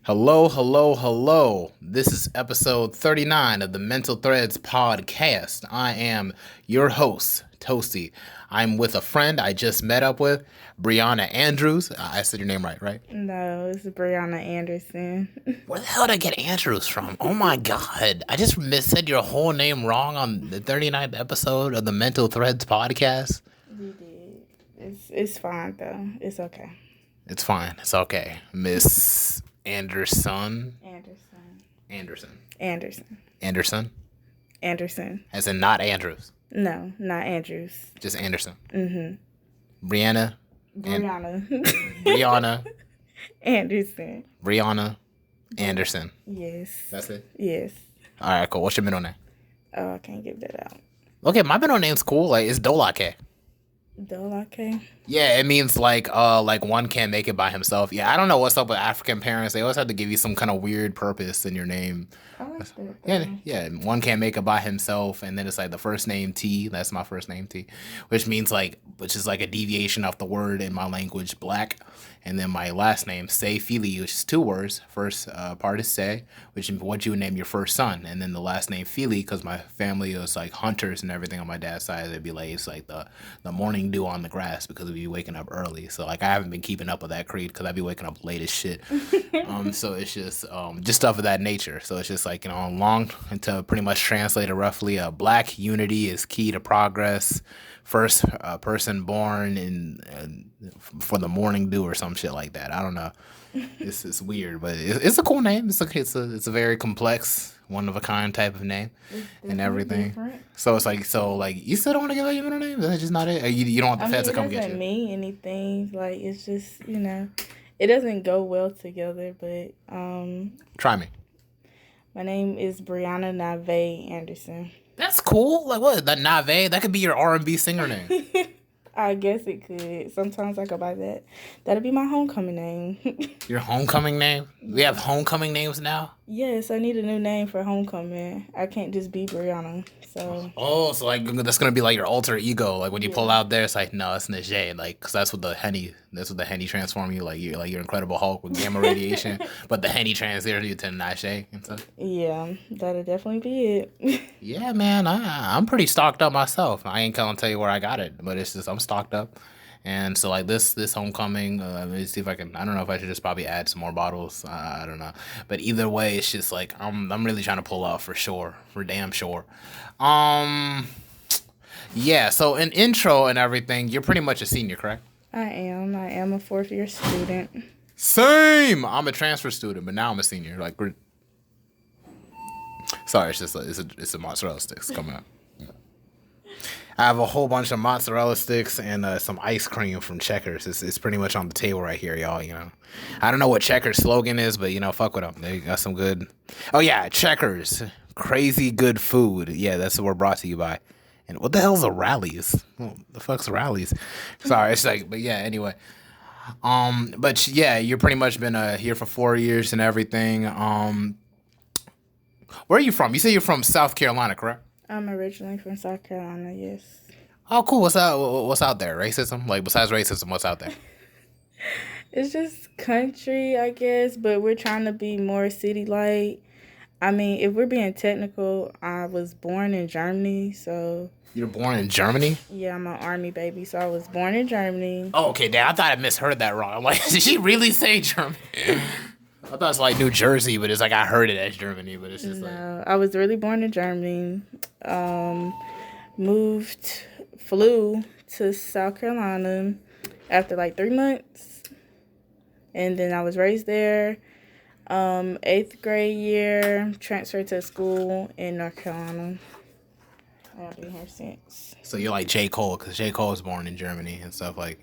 Hello, hello, hello. This is episode 39 of the Mental Threads podcast. I am your host, Toasty. I'm with a friend I just met up with, Brianna Andrews. I said your name right, right? No, it's Brianna Anderson. Where the hell did I get Andrews from? Oh my God. I just said your whole name wrong on the 39th episode of the Mental Threads podcast. You did. It's fine, though. It's okay. It's fine. It's okay. Miss Anderson. Anderson. As in not Andrews. No, not Andrews. Just Anderson. Mm-hmm. Brianna. Brianna Anderson. Brianna Anderson. Yes. That's it? Yes. All right, cool. What's your middle name? Oh, I can't give that out. Okay, my middle name's cool. Like, it's Dolake. Dolake? Yeah, it means like one can't make it by himself. Yeah, I don't know what's up with African parents. They always have to give you some kind of weird purpose in your name. I like that. Yeah. One can't make it by himself, and then it's like the first name T. That's my first name T, which is like a deviation of the word in my language, black. And then my last name, Say Fili, which is two words. First part is Say, which is what you would name your first son. And then the last name Fili, because my family was like hunters and everything on my dad's side. It'd be like, it's like the morning dew on the grass because we'd be waking up early. So like I haven't been keeping up with that creed because I'd be waking up late as shit. So it's just stuff of that nature. So it's just like, long to pretty much translate it roughly. Black unity is key to progress. First person born for the morning dew or some shit like that. I don't know. It's weird, but it's a cool name. It's a very complex, one of a kind type of name and everything. Different. So it's like you still don't want to give out your middle name? That's just not it. Or you don't want the feds to come get you. It doesn't mean anything. Like it's just it doesn't go well together. But try me. My name is Brianna Nave Anderson. That's cool. Like what? That Nave? That could be your R&B singer name. I guess it could. Sometimes I go by that. That'll be my homecoming name. Your homecoming name? We have homecoming names now? Yes, I need a new name for homecoming. I can't just be Brianna. So. Oh, so like that's gonna be like your alter ego. Like when you pull out there, it's like no, it's Najee. Like, cause that's what the Henny transform you. Like you're Incredible Hulk with gamma radiation, but the Henny transfers you to Najee and stuff. Yeah, that'll definitely be it. Yeah, man, I'm pretty stocked up myself. I ain't gonna tell you where I got it, but it's just I'm stocked up. And so like this homecoming, let me see if I can. I don't know if I should just probably add some more bottles. I don't know, but either way, it's just like I'm really trying to pull out for damn sure. Yeah. So in intro and everything, you're pretty much a senior, correct? I am a fourth year student. Same. I'm a transfer student, but now I'm a senior. Like, sorry, it's just it's a mozzarella sticks coming up. I have a whole bunch of mozzarella sticks and some ice cream from Checkers. It's pretty much on the table right here, y'all. I don't know what Checkers' slogan is, but fuck with them. They got some good. Oh yeah, Checkers, crazy good food. Yeah, that's what we're brought to you by. And what the hell's a Rallies? What the fuck's Rallies? Sorry, it's like, but yeah. Anyway, but yeah, you're pretty much been here for 4 years and everything. Where are you from? You say you're from South Carolina, correct? I'm originally from South Carolina, yes. Oh, cool. What's out there? Racism? Like, besides racism, what's out there? It's just country, I guess, but we're trying to be more city-like. I mean, if we're being technical, I was born in Germany, so... You're born in Germany? Yeah, I'm an Army baby, so I was born in Germany. Oh, okay, damn, I thought I misheard that wrong. I'm like, did she really say Germany? I thought it's like New Jersey, but it's like I heard it as Germany, but it's just no, I was really born in Germany. Flew to South Carolina after like 3 months. And then I was raised there. 8th grade year, transferred to school in North Carolina. I've been here since. So you're like J. Cole, because J. Cole was born in Germany and stuff like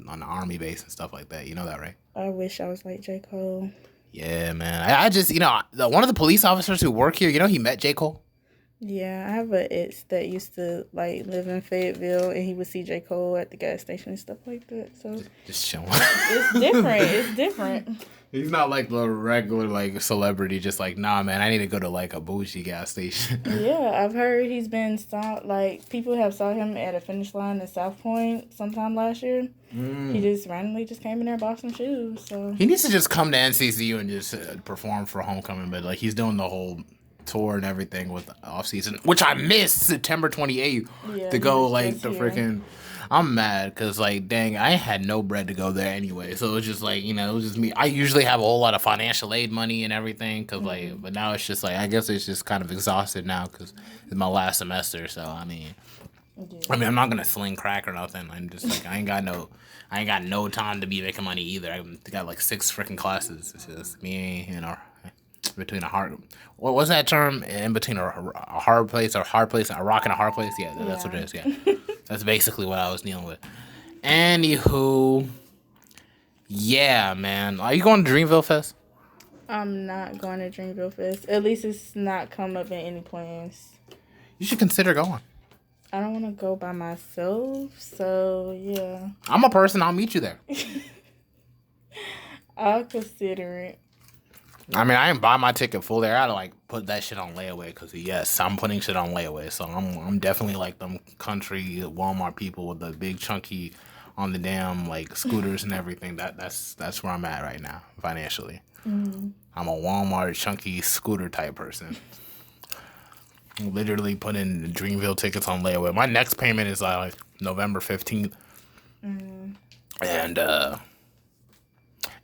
on the army base and stuff like that. You know that, right? I wish I was like J. Cole. Yeah, man. I just, one of the police officers who work here, he met J. Cole. Yeah, I have a ex that used to like live in Fayetteville, and he would see J. Cole at the gas station and stuff like that. So Just chilling. it's different. It's different. He's not like the regular like celebrity. Just like, nah, man, I need to go to like a bougie gas station. Yeah, I've heard he's been saw like people have saw him at a finish line in South Point sometime last year. He just randomly just came in there and bought some shoes. So He needs to just come to NCCU and just perform for homecoming. But like, he's doing the whole tour and everything with the off season, which I missed September 28th yeah, to he go was like just the here. freaking. I'm mad because like, dang, I had no bread to go there anyway. So it was just like, it was just me. I usually have a whole lot of financial aid money and everything because like, but now it's just like, I guess it's just kind of exhausted now because it's my last semester. So I'm not gonna sling crack or nothing. I'm just like, I ain't got no time to be making money either. I got like 6 freaking classes. It's just me, between a hard. What was that term? In between a hard place, a rock and a hard place. Yeah, that's what it is. Yeah, that's basically what I was dealing with. Anywho, yeah, man. Are you going to Dreamville Fest? I'm not going to Dreamville Fest. At least it's not come up in any plans. You should consider going. I don't want to go by myself, so yeah. I'm a person. I'll meet you there. I'll consider it. I mean, I didn't buy my ticket full there. I had to like put that shit on layaway because yes, I'm putting shit on layaway. So I'm definitely like them country Walmart people with the big chunky on the damn like scooters and everything. That's where I'm at right now financially. I'm a Walmart chunky scooter type person. Literally putting Dreamville tickets on layaway. My next payment is like November 15th, and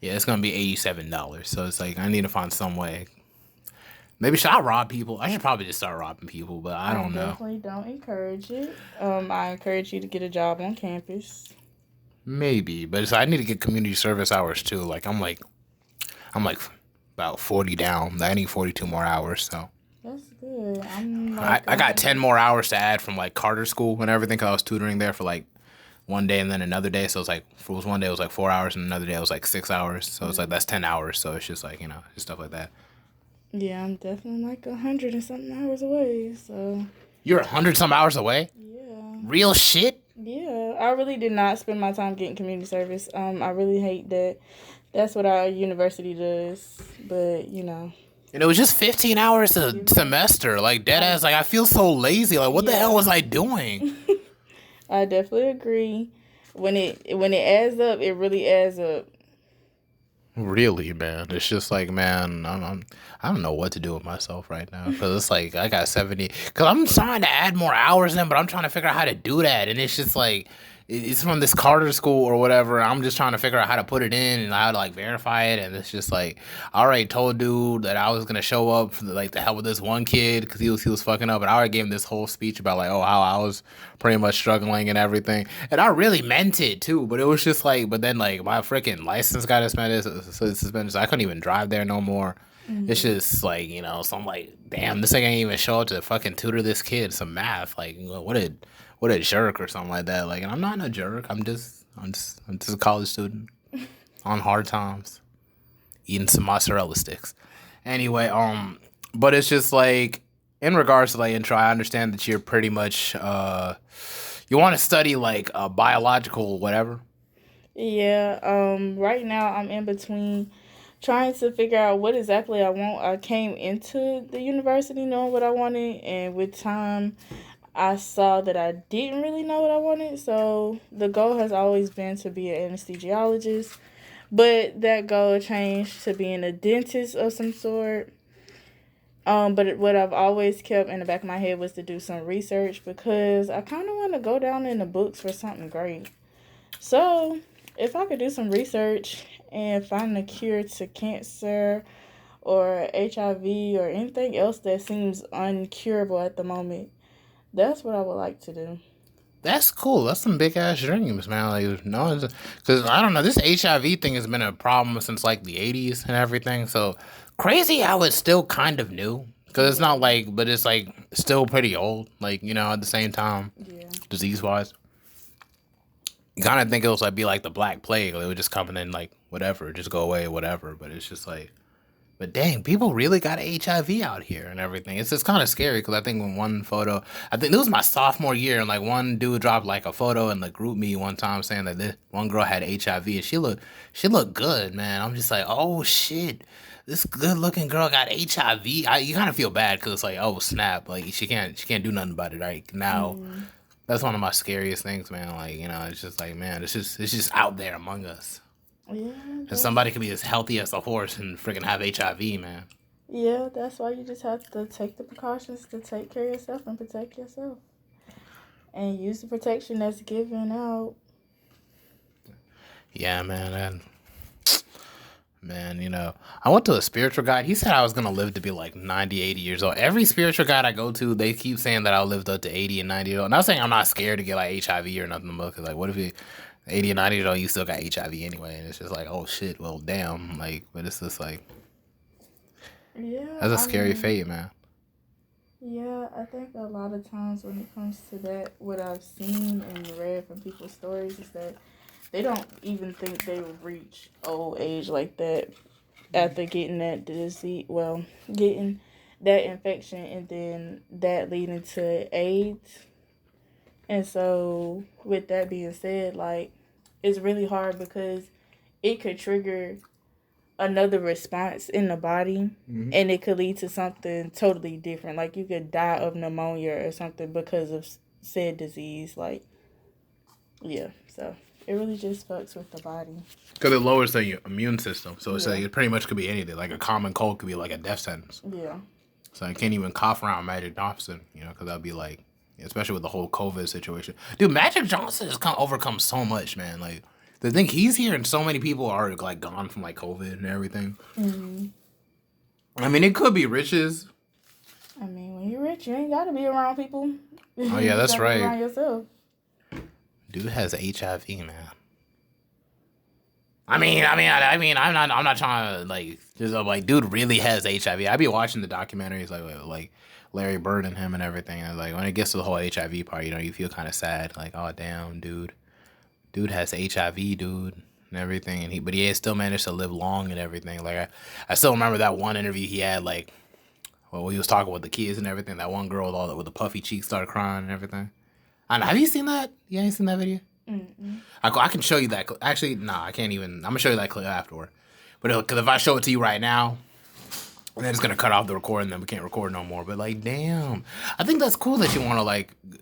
yeah, it's gonna be $87. So it's like I need to find some way. Maybe should I rob people? I should probably just start robbing people, but I don't know. Definitely don't encourage it. I encourage you to get a job on campus. Maybe, but I need to get community service hours too. Like I'm like about 40 down. I need 42 more hours. So That's good. I'm like, I got 10 more hours to add from like Carter School and everything because I was tutoring there for like one day and then another day. So it's like, one day it was like 4 hours and another day it was like 6 hours. So it's like, that's 10 hours. So it's just like, just stuff like that. Yeah, I'm definitely like 100 and something hours away. So You're 100 some hours away? yeah. Real shit? Yeah, I really did not spend my time getting community service. I really hate that. That's what our university does. But, And it was just 15 hours a semester. Like, dead ass. Like, I feel so lazy. Like, what the hell was I doing? I definitely agree. When it adds up, it really adds up. Really, man. It's just like, man, I don't know what to do with myself right now. Because it's like, I got 70. Because I'm trying to add more hours in, but I'm trying to figure out how to do that. And it's just like, it's from this Carter school or whatever. I'm just trying to figure out how to put it in and how to like verify it. And it's just like, I already told dude that I was gonna show up for like to help with this one kid because he was fucking up. And I already gave him this whole speech about like, oh, how I was pretty much struggling and everything. And I really meant it too. But it was just like, but then like my freaking license got suspended, so I couldn't even drive there no more. It's just like, so I'm like, damn, this thing ain't even show up to fucking tutor this kid some math. Like, what a jerk or something like that. Like, and I'm not a jerk. I'm just a college student on hard times, eating some mozzarella sticks. Anyway, but it's just like in regards to like intro, I understand that you're pretty much you want to study like biological whatever. Yeah, right now I'm in between trying to figure out what exactly I want. I came into the university knowing what I wanted, and with time, I saw that I didn't really know what I wanted. So the goal has always been to be an anesthesiologist, but that goal changed to being a dentist of some sort. But what I've always kept in the back of my head was to do some research because I kind of want to go down in the books for something great. So if I could do some research and find a cure to cancer or HIV or anything else that seems uncurable at the moment, that's what I would like to do. That's cool. That's some big ass dreams, man. Like, no, because I don't know. This HIV thing has been a problem since like the '80s and everything. So crazy how it's still kind of new. Because it's not like, but it's like still pretty old. Like, at the same time, disease wise. You kind of think it was like be like the Black Plague. Like, it would just come and then like whatever, just go away, whatever. But it's just like But dang, people really got HIV out here and everything. It's just kind of scary because I think when one photo, I think it was my sophomore year, and like one dude dropped like a photo in the group me one time saying that this one girl had HIV and she looked good, man. I'm just like, oh shit, this good looking girl got HIV. You kind of feel bad because it's like, oh snap, like she can't do nothing about it right now. Mm, That's one of my scariest things, man. Like it's just like, man, it's just out there among us. yeah, And somebody could be as healthy as a horse and freaking have HIV, man. that's why you just have to take the precautions to take care of yourself and protect yourself, and use the protection that's given out. Yeah, man. Man, I went to a spiritual guide. He said I was going to live to be like 90, 80 years old. Every spiritual guide I go to, they keep saying that I'll live up to 80 and 90 years old. Not saying I'm not scared to get like HIV or nothing, but because like, what if you 80 and 90 years old, you still got HIV anyway? And it's just like, oh shit, well, damn. Like, but it's just like, Yeah, that's a I scary mean, fate, man. yeah, I think a lot of times when it comes to that, what I've seen and read from people's stories is that they don't even think they will reach old age like that after getting that disease. Well, getting that infection and then that leading to AIDS. And so, with that being said, like, it's really hard because it could trigger another response in the body Hmm. and it could lead to something totally different. Like, you could die of pneumonia or something because of said disease. Like, yeah, so it really just fucks with the body. Because it lowers the immune system. So it's like, Yeah, it pretty much could be anything. Like a common cold could be like a death sentence. yeah, So I can't even cough around Magic Johnson, because that'd be like, especially with the whole COVID situation. Dude, Magic Johnson has overcome so much, man. Like, the thing he's here and so many people are like gone from like COVID and everything. hmm. I mean, it could be riches. I mean, when you're rich, you ain't got to be around people. Oh yeah, You that's got to be right. around yourself. Dude has HIV, man. I'm not trying to like just like, dude really has HIV. I be watching the documentaries like Larry Bird and him and everything, and like when it gets to the whole HIV part, you feel kind of sad, like, oh damn, dude has HIV, dude, and everything, but he still managed to live long and everything. Like I still remember that one interview he had, like, well, he was talking with the kids and everything. That one girl with the puffy cheeks started crying and everything. I know. Have you seen that? You ain't seen that video? Mm-mm. I can show you that. Actually, nah, I can't even. I'm gonna show you that clip afterward. But because if I show it to you right now, then it's gonna cut off the recording. Then we can't record no more. But like, damn, I think that's cool that you want to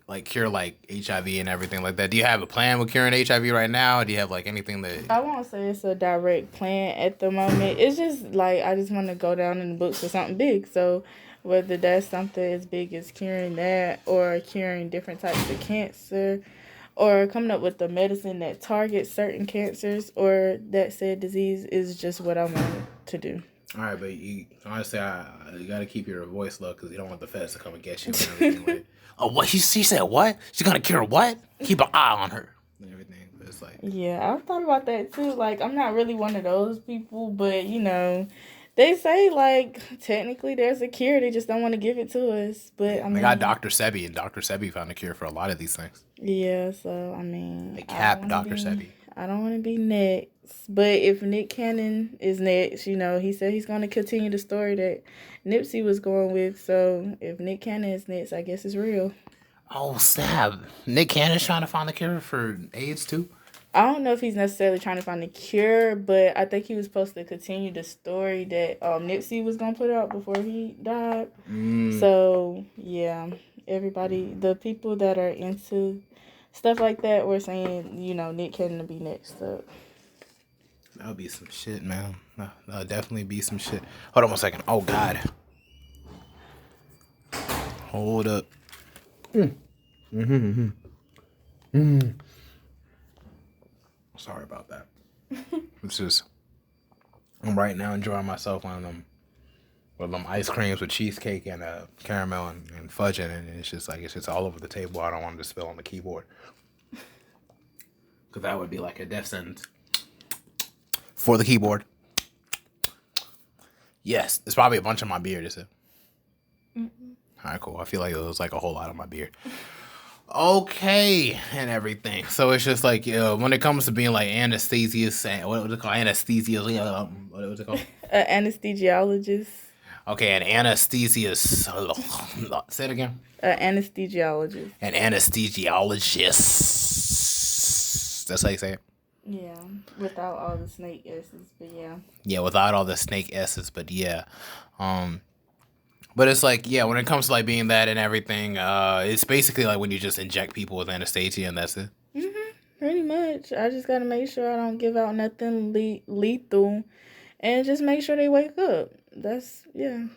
like cure like HIV and everything like that. Do you have a plan with curing HIV right now? Do you have like anything that? I won't say it's a direct plan at the moment. It's just like I just want to go down in the books for something big. So whether that's something as big as curing that or curing different types of cancer or coming up with a medicine that targets certain cancers or that said disease is just what I want to do. All right, but honestly, you gotta keep your voice low because you don't want the feds to come and get you and everything. Like, oh, what she said? What she's gonna cure? What? Keep an eye on her and everything. But it's like, Yeah, I've thought about that too. Like, I'm not really one of those people, but they say like technically there's a cure. They just don't want to give it to us. But I they got mean, Dr. Sebi, and Dr. Sebi found a cure for a lot of these things. yeah. So I mean, They cap Dr. Sebi. I don't want to be next. But if Nick Cannon is next, he said he's going to continue the story that Nipsey was going with. So if Nick Cannon is next, I guess it's real. Oh snap! Nick Cannon's trying to find a cure for AIDS too. I don't know if he's necessarily trying to find a cure, but I think he was supposed to continue the story that Nipsey was going to put out before he died. So, yeah, the people that are into stuff like that were saying, Nick Cannon to be next up. That would be some shit, man. That'll definitely be some shit. Hold on 1 second. Oh God. Hold up. Sorry about that. I'm right now enjoying myself on them with them ice creams with cheesecake and caramel and fudge in it, and it's just all over the table. I don't want it to spill on the keyboard because that would be like a death sentence for the keyboard. Yes, it's probably a bunch of my beard, is it? All right, cool. I feel like it was like a whole lot of my beard. okay and everything. So it's just like when it comes to being like anesthesia, what was it called? Anesthesia. What was it called? Anesthesiologist. Okay, an anesthesia. Say it again. Anesthesiologist. An anesthesiologist. That's how you say it. Yeah, without all the snake S's, but yeah. Yeah, without all the snake S's, but yeah. But it's like, yeah, when it comes to like being that and everything, it's basically like when you just inject people with anesthesia and that's it. Pretty much. I just gotta make sure I don't give out nothing lethal, and just make sure they wake up. That's yeah.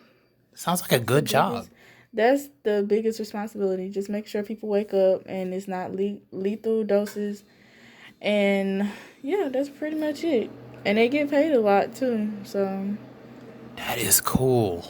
Sounds like a good job. That's the biggest responsibility. Just make sure people wake up and it's not lethal doses. And yeah, that's pretty much it. And they get paid a lot too. So that is cool.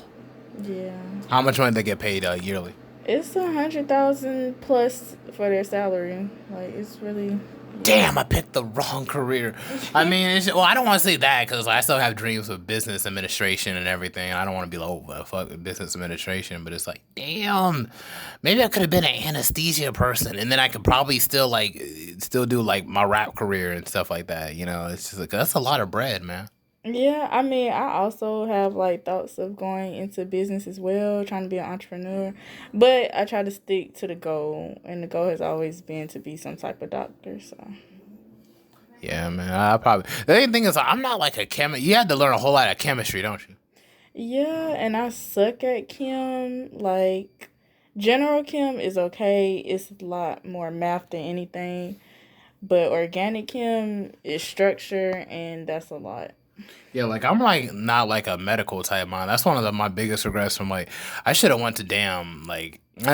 Yeah. How much money they get paid yearly? It's 100,000 plus for their salary. Like it's really. Damn, I picked the wrong career. I mean, I don't want to say that because I still have dreams of business administration and everything. I don't want to be like, oh, fuck business administration. But it's like, damn, maybe I could have been an anesthesia person, and then I could probably still do like my rap career and stuff like that. You know, it's just like that's a lot of bread, man. Yeah, I mean, I also have like thoughts of going into business as well, trying to be an entrepreneur. But I try to stick to the goal, and the goal has always been to be some type of doctor. So. Yeah, man. I probably the only thing is I'm not like a chemist. You had to learn a whole lot of chemistry, don't you? Yeah, and I suck at chem. Like general chem is okay. It's a lot more math than anything. But organic chem is structure, and that's a lot. Yeah, like I'm like not like a medical type mind. That's one of my biggest regrets from like I should have went to I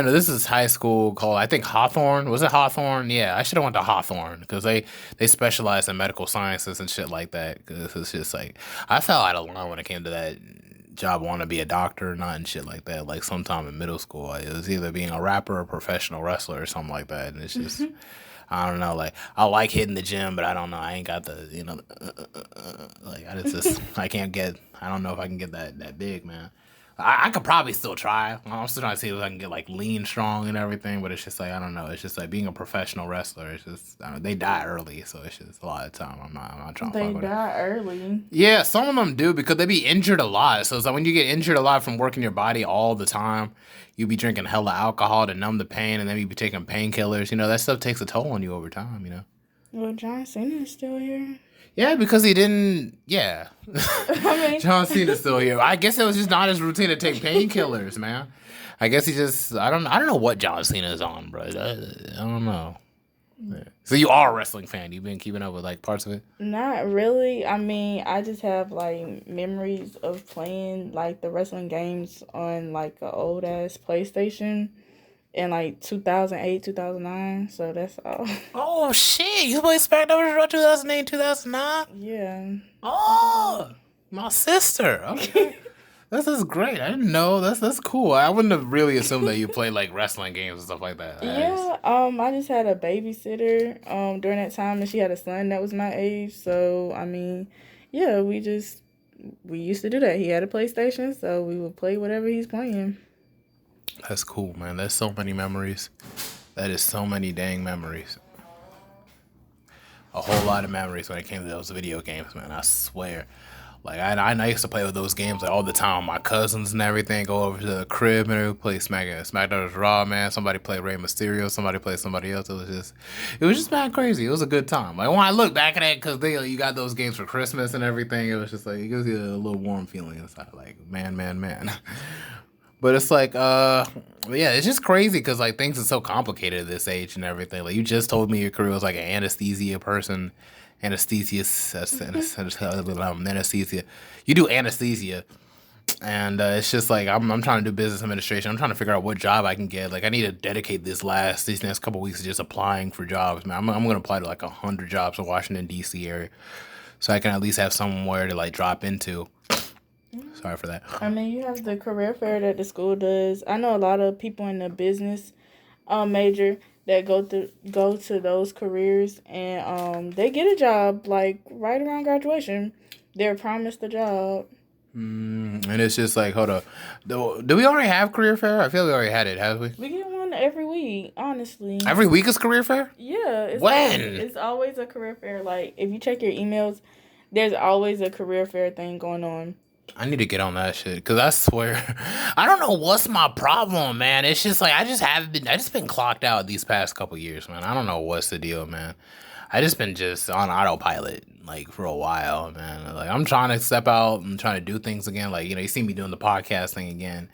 know this is high school called I think Hawthorne. Was it Hawthorne? Yeah, I should have went to Hawthorne because they specialize in medical sciences and shit like that. Because it's just like I fell out of line when it came to that job. Want to be a doctor, not and shit like that. Like sometime in middle school, it was either being a rapper or a professional wrestler or something like that. And it's just. I don't know, like, I like hitting the gym, but I don't know, I ain't got the, like, I can't get, I don't know if I can get that big, man. I could probably still try. I'm still trying to see if I can get, like, lean strong and everything, but it's just, like, I don't know. It's just, like, being a professional wrestler, it's just, I don't know, they die early, so it's just a lot of time. I'm not trying to fuck with it. They die early? Yeah, some of them do, because they be injured a lot. So it's like when you get injured a lot from working your body all the time, you be drinking hella alcohol to numb the pain, and then you be taking painkillers. You know, that stuff takes a toll on you over time, you know? Well, John Cena's still here. Yeah, because he didn't. Yeah, I mean, John Cena's still here. I guess it was just not his routine to take painkillers, man. I guess he just. I don't know what John Cena is on, bro. I don't know. Yeah. So you are a wrestling fan. You've been keeping up with like parts of it. Not really. I mean, I just have like memories of playing like the wrestling games on like an old ass PlayStation. In like 2008, 2009, so that's all. Oh shit! You play SmackDown 2008, 2009? Yeah. Oh, my sister. Okay, this is great. I didn't know. That's cool. I wouldn't have really assumed that you play like wrestling games and stuff like that. Yeah. I just had a babysitter during that time, and she had a son that was my age. So I mean, yeah, we used to do that. He had a PlayStation, so we would play whatever he's playing. That's cool, man. There's so many memories. That is so many dang memories. A whole lot of memories when it came to those video games, man. I swear. Like, I used to play with those games like all the time. My cousins and everything go over to the crib and we play SmackDown Raw, man. Somebody play Rey Mysterio. Somebody play somebody else. It was just mad crazy. It was a good time. Like, when I look back at it, because you got those games for Christmas and everything, it was just like, it gives you a little warm feeling inside. Like, man. But it's like, yeah, it's just crazy because like things are so complicated at this age and everything. Like you just told me your career was like an anesthesia person, anesthesia. You do anesthesia, and it's just like I'm trying to do business administration. I'm trying to figure out what job I can get. Like I need to dedicate these next couple weeks to just applying for jobs. Man, I'm gonna apply to like 100 jobs in Washington D.C. area, so I can at least have somewhere to like drop into. Sorry for that. I mean, you have the career fair that the school does. I know a lot of people in the business major that go to those careers and they get a job like right around graduation. They're promised a job. And it's just like, hold up. Do we already have career fair? I feel we already had it, have we? We get one one every week, honestly. Every week is career fair? Yeah. When? It's always a career fair. Like, if you check your emails, there's always a career fair thing going on. I need to get on that shit, because I swear, I don't know what's my problem, man. It's just like, I just been clocked out these past couple years, man. I don't know what's the deal, man. I just been on autopilot, like, for a while, man. Like, I'm trying to step out and trying to do things again. Like, you see me doing the podcast thing again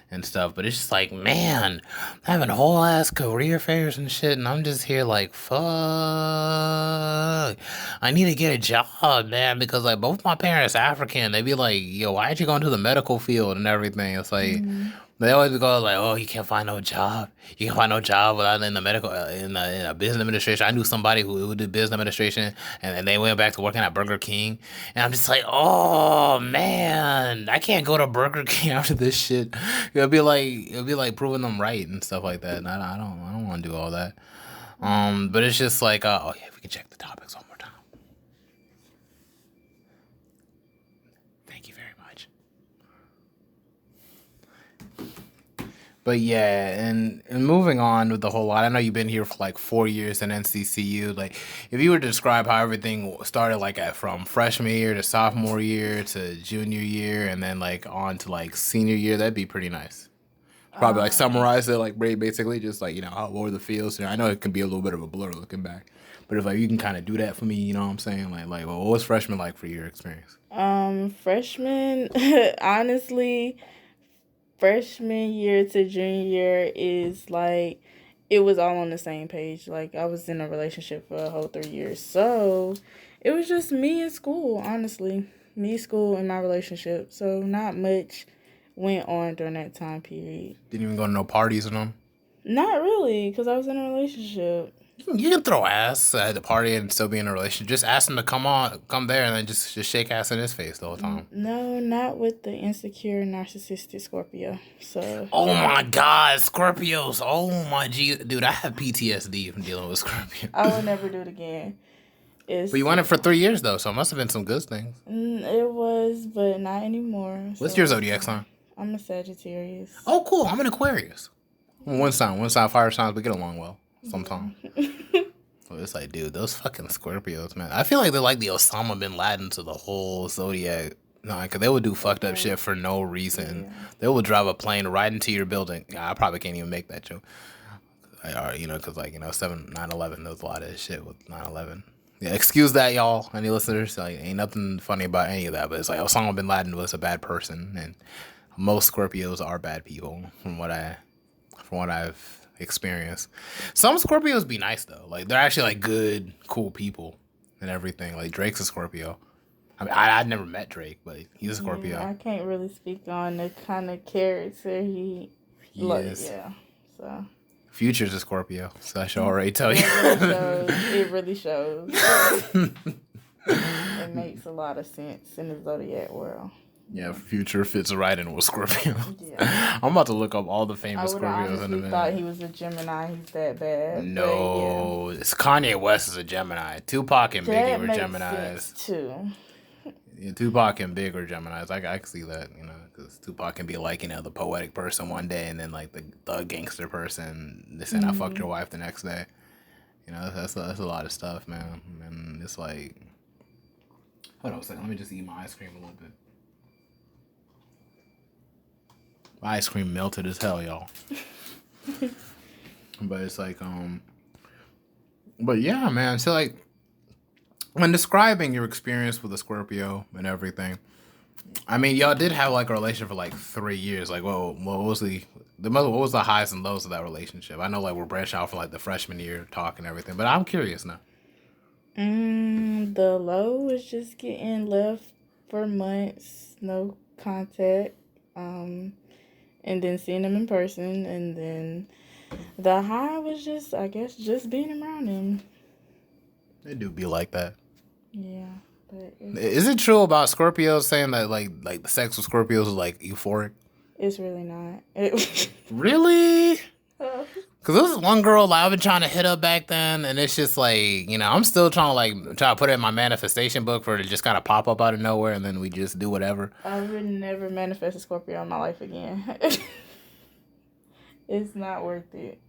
and stuff, but it's just like, man, having whole ass career fairs and shit, and I'm just here like, fuck, I need to get a job, man, because like both my parents African. They be like, yo, why aren't you going to the medical field and everything? It's like, they always go like, oh, you can't find no job. You can't find no job without in the medical, in a business administration. I knew somebody who did business administration, and they went back to working at Burger King. And I'm just like, oh man, I can't go to Burger King after this shit. It'll be like proving them right and stuff like that. And I don't want to do all that. But it's just like, oh yeah, we can check the topics one more time. Thank you very much. But yeah, and moving on with the whole lot, I know you've been here for like 4 years in NCCU. Like, if you were to describe how everything started, like from freshman year to sophomore year to junior year, and then like on to like senior year, that'd be pretty nice. Probably like summarize it, like basically just like, how were the fields. I know it can be a little bit of a blur looking back, but if like you can kind of do that for me, you know what I'm saying? Like well, what was freshman like for your experience? Freshman, honestly, freshman year to junior year is like, it was all on the same page. Like, I was in a relationship for a whole 3 years. So it was just me in school, honestly. Me, school, and my relationship. So not much went on during that time period. Didn't even go to no parties or nothing? Not really, because I was in a relationship. You can throw ass at the party and still be in a relationship. Just ask him to come there, and then just shake ass in his face the whole time. No, not with the insecure, narcissistic Scorpio. So. Oh my God, Scorpios! Oh my G, dude, I have PTSD from dealing with Scorpio. I will never do it again. But you went it for 3 years though, so it must have been some good things. It was, but not anymore. What's your zodiac sign? I'm a Sagittarius. Oh, cool! I'm an Aquarius. One sign, fire signs. We get along well sometimes. So it's like, dude, those fucking Scorpios, man. I feel like they're like the Osama bin Laden to the whole zodiac. No, because they would do fucked up shit for no reason. Yeah. They would drive a plane right into your building. I probably can't even make that joke. Because 9/11, there was a lot of shit with 9/11. Yeah, excuse that, y'all. Any listeners? Like, ain't nothing funny about any of that. But it's like Osama bin Laden was a bad person, and most Scorpios are bad people, from what I've experienced. Some Scorpios be nice though. Like, they're actually like good, cool people and everything. Like, Drake's a Scorpio. I mean, I'd never met Drake, but he's a Scorpio. I can't really speak on the kind of character he is. Yeah. So. Future's a Scorpio, so I should already tell you. It really shows. It makes a lot of sense in the zodiac world. Yeah, Future fits right in with Scorpio. Yeah. I'm about to look up all the famous Scorpios in a minute. I thought he was a Gemini. He's that bad. No, it's Kanye West is a Gemini. Tupac and Biggie were Geminis. Sense too. Yeah, Tupac and Big are Geminis. I can see that, because Tupac can be like, the poetic person one day, and then like the gangster person. They saying I fucked your wife the next day. That's a lot of stuff, man. And it's like, hold on a second. Let me just eat my ice cream a little bit. My ice cream melted as hell, y'all. But it's like, but yeah, man. So like, when describing your experience with a Scorpio and everything, I mean, y'all did have like a relationship for like 3 years. Like, what was the highs and lows of that relationship? I know like we're branching out for like the freshman year talk and everything, but I'm curious now. The low was just getting left for months, no contact, and then seeing him in person, and then the high was just, I guess, just being around him. They do be like that. Yeah. But is it true about Scorpios saying that like the sex with Scorpios is like euphoric? It's really not. Really? Because there was one girl I've been trying to hit up back then, and it's just like, I'm still trying to put it in my manifestation book for it to just kind of pop up out of nowhere, and then we just do whatever. I would never manifest a Scorpio in my life again. It's not worth it.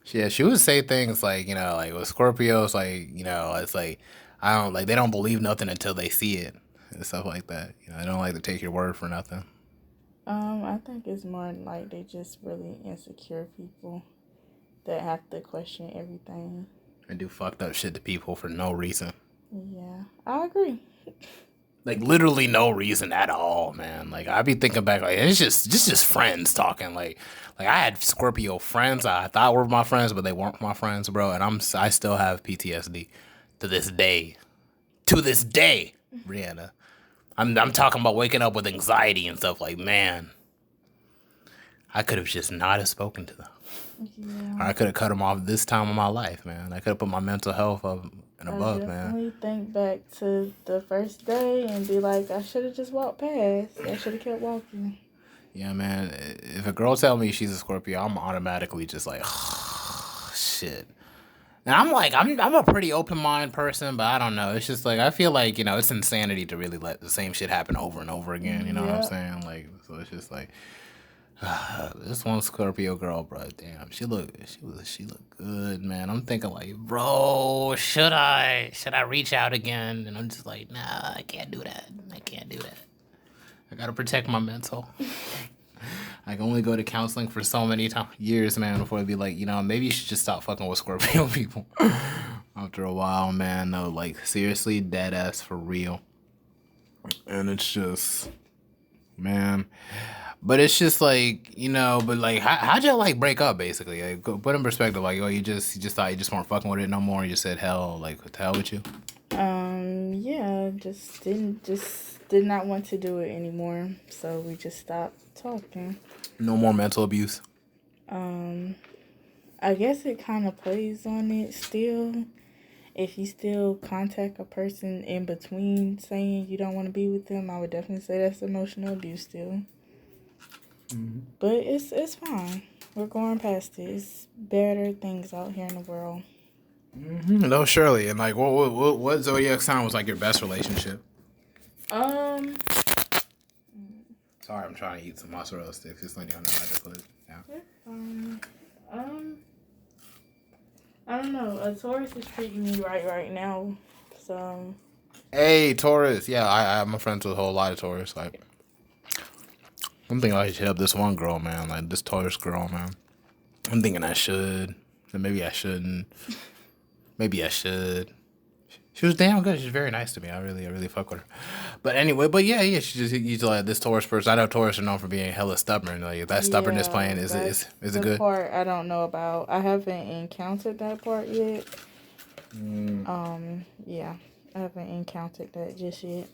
Yeah, she would say things like, like with Scorpios, like, it's like, I don't, like, they don't believe nothing until they see it and stuff like that. They don't like to take your word for nothing. I think it's more like they just really insecure people that have to question everything. And do fucked up shit to people for no reason. Yeah, I agree. Like literally no reason at all, man. Like I be thinking back, like it's just friends talking. Like I had Scorpio friends I thought were my friends, but they weren't my friends, bro. And I still have PTSD to this day. To this day, Brianna. I'm talking about waking up with anxiety and stuff. Like man, I could have just not have spoken to them. Yeah. Or I could have cut them off this time of my life, man. I could have put my mental health up and above, I man. definitely think back to the first day and be like, I should have just walked past. I should have kept walking. Yeah, man. If a girl tell me she's a Scorpio, I'm automatically just like, shit. And I'm like, I'm a pretty open mind person, but I don't know. It's just like I feel like it's insanity to really let the same shit happen over and over again. You know what I'm saying? Like, so it's just like. This one Scorpio girl, bro. Damn, she look good, man. I'm thinking like, bro, should I reach out again? And I'm just like, nah, I can't do that. I gotta protect my mental. I can only go to counseling for so many years, man, before it'd be like, maybe you should just stop fucking with Scorpio people. After a while, man, no, like seriously, dead ass for real. And it's just, man. But it's just like, but like, how'd y'all like break up basically? Like, put in perspective, like, oh, you just thought you just weren't fucking with it no more. And you just said, hell, like, what the hell with you? Yeah, did not want to do it anymore. So we just stopped talking. No more mental abuse. I guess it kind of plays on it still. If you still contact a person in between saying you don't want to be with them, I would definitely say that's emotional abuse still. Mm-hmm. But it's fine. We're going past it. It's better things out here in the world. Mm-hmm. No, surely. And like, what zodiac sign was like your best relationship? Sorry, I'm trying to eat some mozzarella sticks. Just letting you know I just put it down. I don't know. A Taurus is treating me right now. So. Hey, Taurus. Yeah, I'm friends with a whole lot of Taurus. Like. I'm thinking I should hit up this one girl, man. Like this Taurus girl, man. I'm thinking I should. Then maybe I shouldn't. Maybe I should. She was damn good. She's very nice to me. I really fuck with her. But anyway, yeah. She just used to like this Taurus person. I know Taurus are known for being hella stubborn. Like that stubbornness playing is it good? Part I don't know about. I haven't encountered that part yet. Yeah, I haven't encountered that just yet.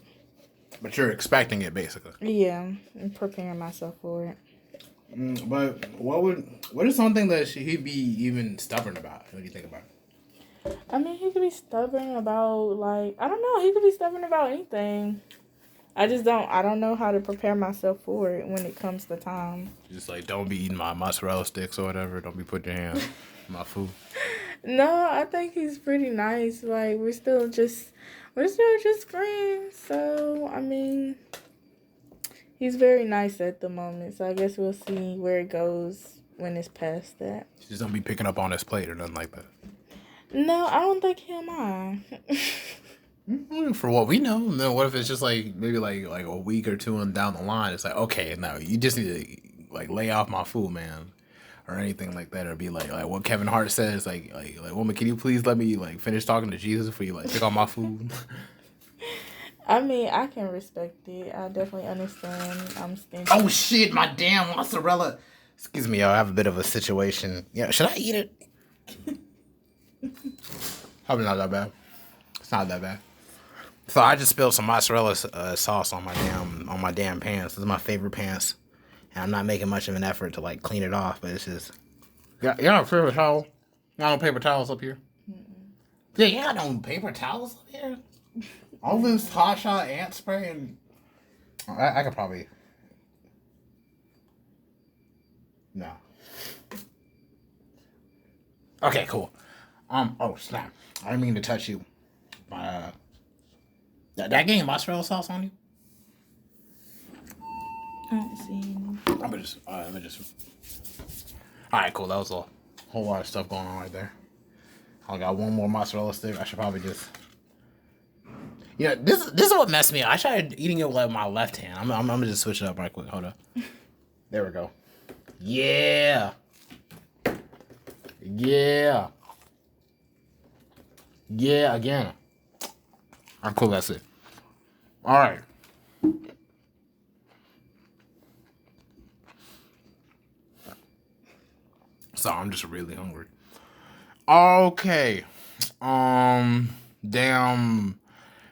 But you're expecting it, basically. Yeah, I'm preparing myself for it. But what is something that he'd be even stubborn about? What do you think about it? I mean, he could be stubborn about, like, I don't know. He could be stubborn about anything. I don't know how to prepare myself for it when it comes to time. Just like, don't be eating my mozzarella sticks or whatever. Don't be putting your hands in my food. No, I think he's pretty nice. Like, we're still just friends. So, I mean, he's very nice at the moment. So, I guess we'll see where it goes when it's past that. Just don't be picking up on his plate or nothing like that. No, I don't think he'll mind. For what we know, then what if it's just like maybe like a week or two and down the line? It's like, okay, no, you just need to like lay off my food, man, or anything like that, or be like what Kevin Hart says, like woman, can you please let me like finish talking to Jesus before you like pick on my food? I mean, I can respect it. I definitely understand. I'm stingy. Oh shit, my damn mozzarella! Excuse me, y'all. I have a bit of a situation. Yeah, should I eat it? Probably not that bad. It's not that bad. So I just spilled some mozzarella sauce on my damn pants. This is my favorite pants, and I'm not making much of an effort to like clean it off. But it's just, y'all have a paper towel? Y'all no paper towels up here? Mm-mm. Yeah, y'all no paper towels up here. All this hot shot ant spray and I could probably no. Okay, cool. Oh snap! I didn't mean to touch you. That game mozzarella sauce on you? I don't see any. Let me just. All right, cool. That was all. whole lot of stuff going on right there. I got one more mozzarella stick. I should probably just. Yeah, this is what messed me up. I tried eating it with my left hand. I'm gonna just switch it up right quick. Hold up. There we go. Yeah. Yeah. Yeah, again. I'm cool, that's it. Alright. So I'm just really hungry. Okay. Damn.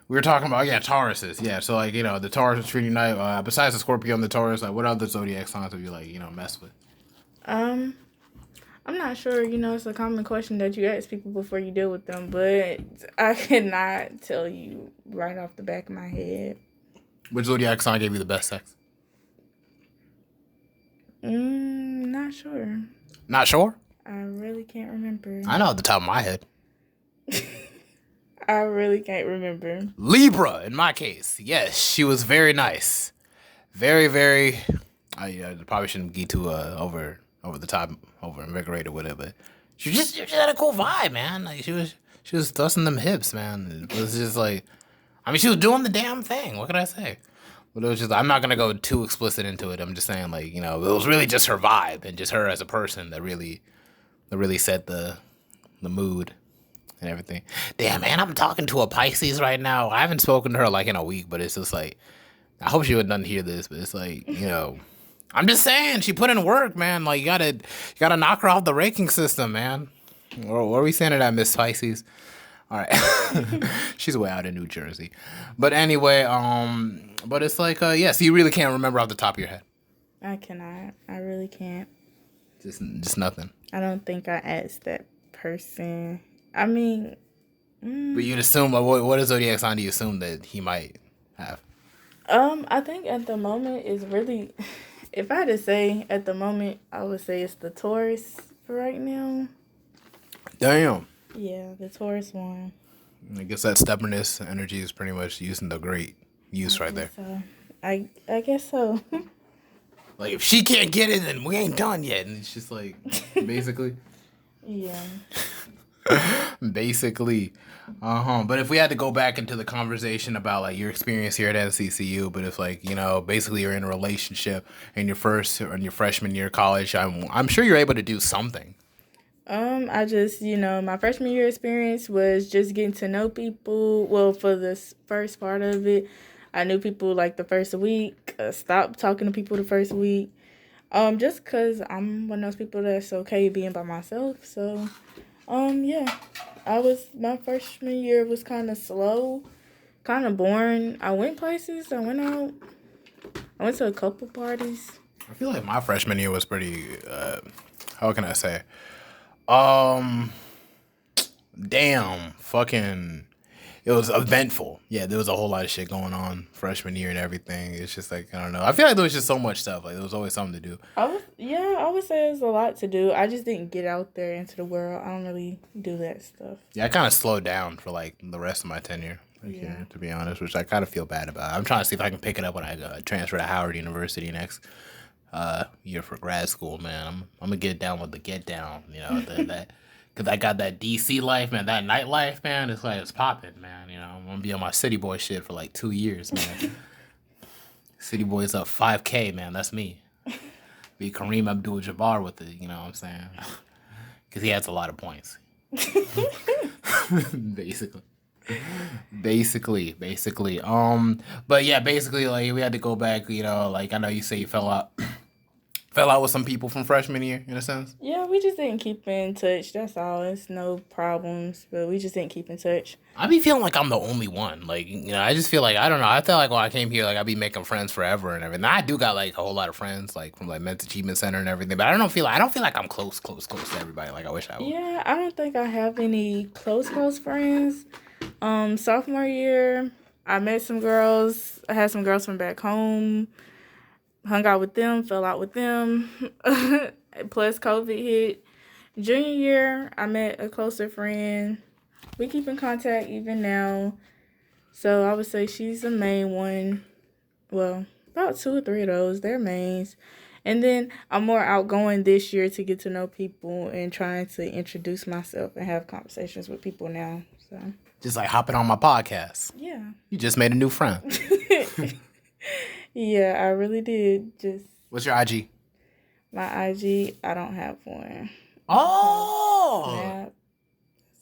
We were talking about Tauruses. Yeah, so like, the Taurus is treating night. Besides the Scorpio and the Taurus, like what other zodiac signs have you like, mess with? Um, I'm not sure. It's a common question that you ask people before you deal with them, but I cannot tell you right off the back of my head. Which zodiac sign gave you the best sex? Not sure. Not sure? I really can't remember. I know at the top of my head. I really can't remember. Libra, in my case. Yes, she was very nice. Very, very. I probably shouldn't get too over the top, over invigorated with it, but she just had a cool vibe, man. Like she was thrusting them hips, man. It was just like, I mean, she was doing the damn thing. What could I say? But it was just, I'm not gonna go too explicit into it. I'm just saying, like, it was really just her vibe and just her as a person that really set the mood and everything. Damn, man, I'm talking to a Pisces right now. I haven't spoken to her like in a week, but it's just like, I hope she wouldn't hear this, but it's like, I'm just saying, she put in work, man. Like, you gotta knock her off the ranking system, man. What are we saying to that, Miss Pisces? All right. She's way out in New Jersey. But anyway, but it's like, yes, you really can't remember off the top of your head. I cannot. I really can't. Just nothing. I don't think I asked that person. I mean... But you'd assume, what zodiac sign do you assume that he might have? I think at the moment is really... If I had to say, at the moment, I would say it's the Taurus for right now. Damn. Yeah, the Taurus one. I guess that stubbornness energy is pretty much using the great use right there. So. I guess so. Like, if she can't get it, then we ain't done yet. And it's just like, basically. Yeah. Basically. But if we had to go back into the conversation about, like, your experience here at NCCU, but if, like, basically you're in a relationship in your freshman year of college, I'm sure you're able to do something. I just, my freshman year experience was just getting to know people. Well, for this first part of it, I knew people like the first week, stopped talking to people the first week. Just because I'm one of those people that's okay being by myself. So, yeah, my freshman year was kind of slow, kind of boring. I went places, I went out, I went to a couple parties. I feel like my freshman year was pretty, how can I say? It was eventful. Yeah, there was a whole lot of shit going on freshman year and everything. It's just like, I don't know. I feel like there was just so much stuff. Like, there was always something to do. I would say there's a lot to do. I just didn't get out there into the world. I don't really do that stuff. Yeah, I kind of slowed down for, like, the rest of my tenure here, to be honest, which I kind of feel bad about. I'm trying to see if I can pick it up when I transfer to Howard University next year for grad school, man. I'm gonna get down with the get down, that because I got that DC life, man, that nightlife, man. It's like it's popping, man. I'm gonna be on my city boy shit for like 2 years, man. City boys up 5K, man. That's me. Be Kareem Abdul-Jabbar with it, you know what I'm saying? Because he has a lot of points. Basically. But yeah, basically, like, we had to go back, like, I know you say you fell out with some people from freshman year, in a sense. Yeah, we just didn't keep in touch. That's all. It's no problems, but we just didn't keep in touch. I be feeling like I'm the only one. Like, I just feel like, I don't know. I felt like when I came here, like, I'd be making friends forever and everything. I do got, like, a whole lot of friends, like, from, like, Men's Achievement Center and everything. But I don't feel like I'm close to everybody. Like, I wish I was. Yeah, I don't think I have any close friends. Sophomore year, I met some girls. I had some girls from back home. Hung out with them, fell out with them. Plus COVID hit. Junior year, I met a closer friend. We keep in contact even now. So I would say she's the main one. Well, about 2 or 3 of those, they're mains. And then I'm more outgoing this year to get to know people and trying to introduce myself and have conversations with people now. So Just like hopping on my podcast. yeah. You just made a new friend. Yeah, I really did. Just What's your IG? my IG, I don't have one. Oh! Snap.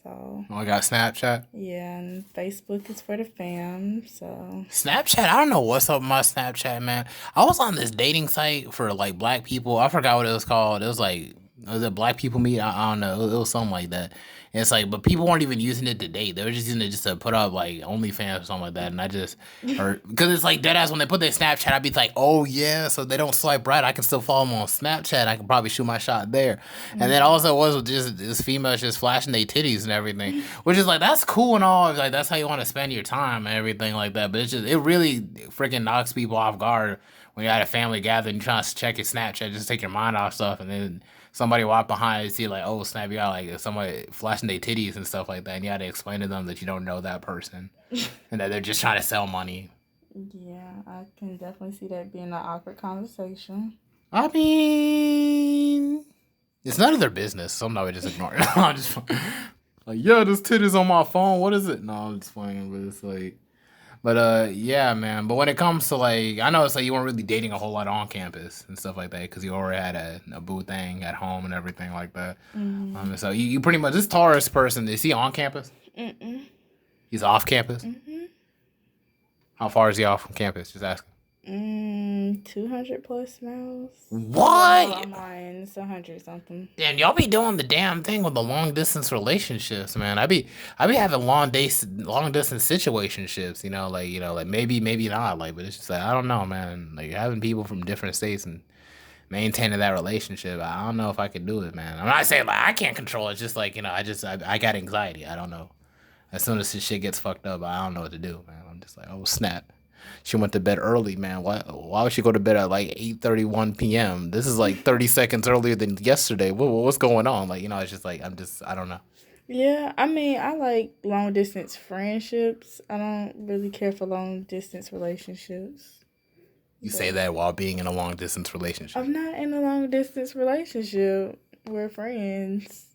So I got Snapchat. yeah, and Facebook is for the fam. So Snapchat, I don't know what's up with my Snapchat, man. I was on this dating site for like black people. I forgot what it was called. It was like, was it Black People Meet? I don't know. It was something like that. And it's like, but people weren't even using it to date. They were just using it just to put up like OnlyFans or something like that. And I just heard, because it's like deadass when they put their Snapchat, I'd be like, oh yeah, so they don't swipe right. I can still follow them on Snapchat. I can probably shoot my shot there. And then also it was just this female just flashing their titties and everything, which is like, that's cool and all. Like, that's how you want to spend your time and everything like that. But it really freaking knocks people off guard when you're at a family gathering, you're trying to check your Snapchat, just take your mind off stuff, and then somebody walk behind and see like, oh snap, you got like somebody flashing their titties and stuff like that, and you had to explain to them that you don't know that person and that they're just trying to sell money. yeah, I can definitely see that being an awkward conversation. I mean, it's none of their business, so I'm not just ignoring it. I'm just like, yeah, this titties on my phone. What is it? No, I'm just playing, but it's like. But yeah, man. But when it comes to like, I know it's like you weren't really dating a whole lot on campus and stuff like that because you already had a boo thing at home and everything like that. So you pretty much, this Taurus person, is he on campus? Mm-mm. He's off campus. How far is he off from campus? Just asking. 200 plus miles. What? No, I'm lying. It's 100 something. Damn, y'all be doing the damn thing with the long distance relationships, man. I be having long distance situationships, like maybe not, like, but it's just like I don't know, man. Like having people from different states and maintaining that relationship, I don't know if I could do it, man. I'm not saying like I can't control it, just like I got anxiety. I don't know. As soon as this shit gets fucked up, I don't know what to do, man. I'm just like, oh snap. She went to bed early, man. Why would she go to bed at like 8:31 p.m.? This is like 30 seconds earlier than yesterday. What's going on? Like, it's just like, I don't know. Yeah, I mean, I like long distance friendships. I don't really care for long distance relationships. You say that while being in a long distance relationship. I'm not in a long distance relationship. We're friends.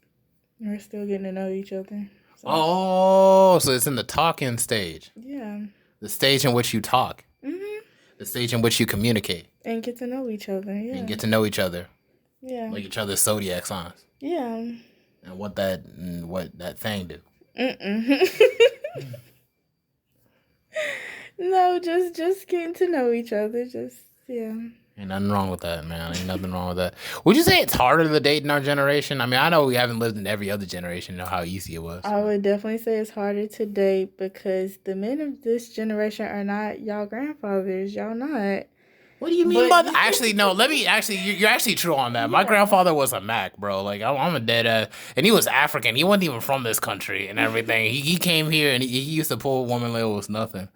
We're still getting to know each other. So. Oh, so it's in the talking stage. Yeah. The stage in which you talk. Mm-hmm. The stage in which you communicate. And get to know each other, yeah. And get to know each other. Yeah. Like each other's zodiac signs. Yeah. And what that thing do. No, just getting to know each other. Yeah. Ain't nothing wrong with that, man. Ain't nothing wrong with that. Would you say it's harder to date in our generation? I mean, I know we haven't lived in every other generation, know how easy it was. I would definitely say it's harder to date because the men of this generation are not y'all grandfathers. Y'all not. What do you mean by that? Actually, no, you're actually true on that. My grandfather was a Mac, bro. Like, I'm a dead ass. And he was African. He wasn't even from this country and everything. He came here and he used to pull a woman like it was nothing.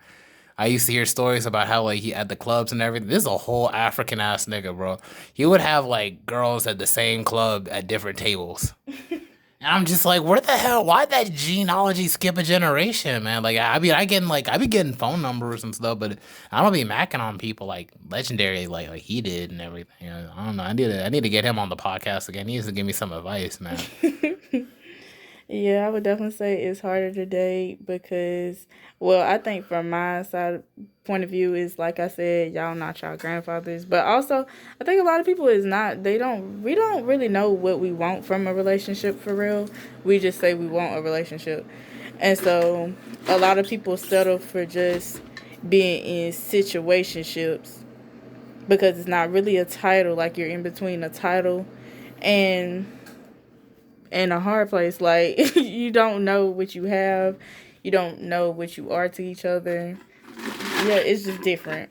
I used to hear stories about how, like, he at the clubs and everything. This is a whole African-ass nigga, bro. He would have, like, girls at the same club at different tables. And I'm just like, where the hell? Why'd that genealogy skip a generation, man? Like, I be getting phone numbers and stuff, but I don't be macking on people like legendary, like he did and everything. I don't know. I need to get him on the podcast again. He needs to give me some advice, man. Yeah, I would definitely say it's harder to date because, well, I think from my side point of view is, like I said, y'all not y'all grandfathers. But also, I think a lot of people is not, we don't really know what we want from a relationship for real. We just say we want a relationship. And so a lot of people settle for just being in situationships because it's not really a title, like you're in between a title and a hard place. Like, you don't know what you have. You don't know what you are to each other. Yeah, it's just different.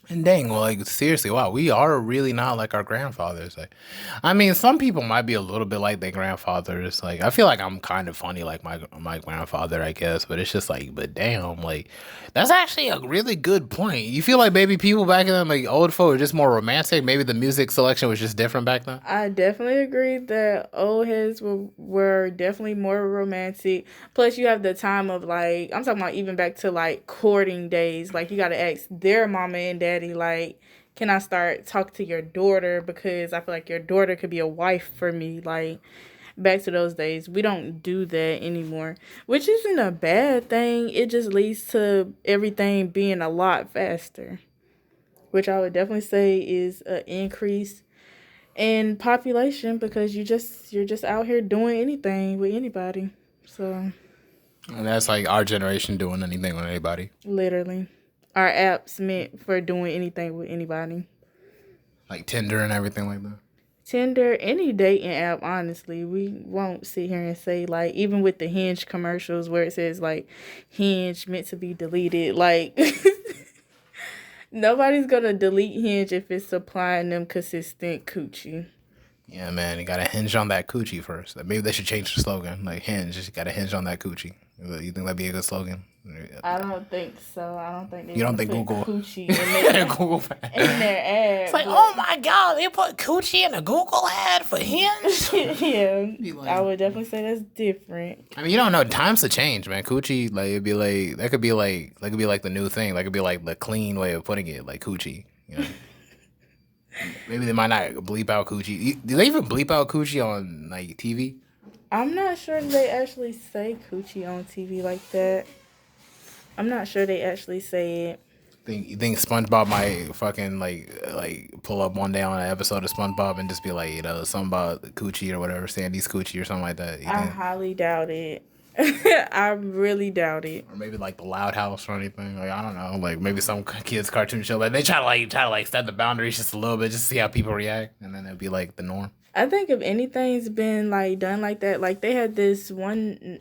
And dang, well, like, seriously, wow, we are really not like our grandfathers. Like, I mean, some people might be a little bit like their grandfathers. Like, I feel like I'm kind of funny like my grandfather, I guess. But it's just like, but damn, like, that's actually a really good point. You feel like maybe people back then, like old folk, were just more romantic. Maybe the music selection was just different back then. I definitely agree that old heads were definitely more romantic. Plus, you have the time of, like, I'm talking about even back to, like, courting days. Like, you got to ask their mama and daddy, like, can I start talk to your daughter, because I feel like your daughter could be a wife for me. Like, back to those days, we don't do that anymore, which isn't a bad thing. It just leads to everything being a lot faster, which I would definitely say is an increase in population, because you're just out here doing anything with anybody. So And that's like our generation doing anything with anybody. literally, our apps meant for doing anything with anybody. Like Tinder and everything like that. Tinder, any dating app, honestly, we won't sit here and say, like, even with the Hinge commercials where it says like Hinge meant to be deleted, like nobody's gonna delete Hinge if it's supplying them consistent coochie. Yeah, man, you gotta hinge on that coochie first. Maybe they should change the slogan. Like hinge, just gotta hinge on that coochie. You think that'd be a good slogan? I don't think so. I don't think you don't think Google coochie in their, Google in their ad. It's like, oh my god, they put coochie in a Google ad for Hinge. Yeah, like, I would definitely say that's different. I mean, you don't know. Times have changed, man. Coochie, like it'd be like that could be like the new thing. That could be like the clean way of putting it, like coochie. You know. Maybe they might not bleep out coochie. Do they even bleep out coochie on like TV? I'm not sure they actually say coochie on TV like that. I'm not sure they actually say it. You think SpongeBob might fucking like pull up one day on an episode of SpongeBob and just be like, something about coochie or whatever, Sandy's coochie or something like that? I highly doubt it. I really doubt it. Or maybe like the Loud House or anything. Like I don't know. Like maybe some kids cartoon show. Like they try to set the boundaries just a little bit, just to see how people react, and then it'd be like the norm. I think if anything's been like done like that, like they had this one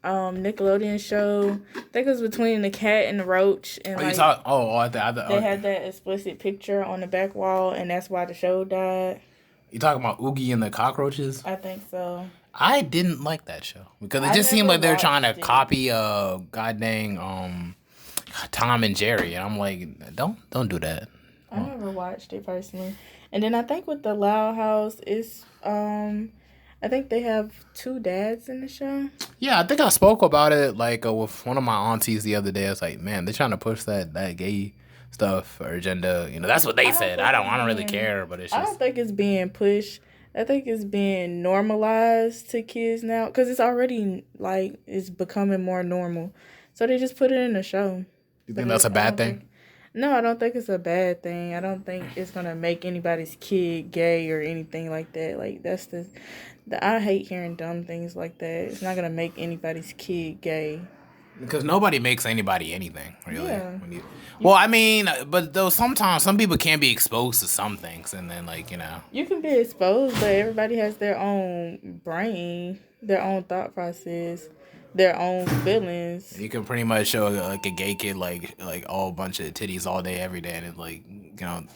Nickelodeon show. I think it was between the cat and the roach, and they had that explicit picture on the back wall, and that's why the show died. You talking about Oogie and the Cockroaches? I think so. I didn't like that show because it just seemed like they're trying to copy goddamn Tom and Jerry, and I'm like, don't do that. I never watched it personally. And then I think with the Loud House, it's I think they have 2 dads in the show. Yeah, I think I spoke about it with one of my aunties the other day. I was like, man, they're trying to push that gay stuff or agenda. That's what they said. I don't really care, but it's just. I don't think it's being pushed. I think it's being normalized to kids now, because it's already like it's becoming more normal. So they just put it in the show. You think that's a bad thing? No, I don't think it's a bad thing. I don't think it's gonna make anybody's kid gay or anything like that. Like that's I hate hearing dumb things like that. It's not gonna make anybody's kid gay. Because nobody makes anybody anything, really. Yeah. Well, I mean, but though sometimes some people can be exposed to some things, and then you can be exposed, but everybody has their own brain, their own thought process, their own feelings. You can pretty much show a gay kid like all bunch of titties all day every day, and it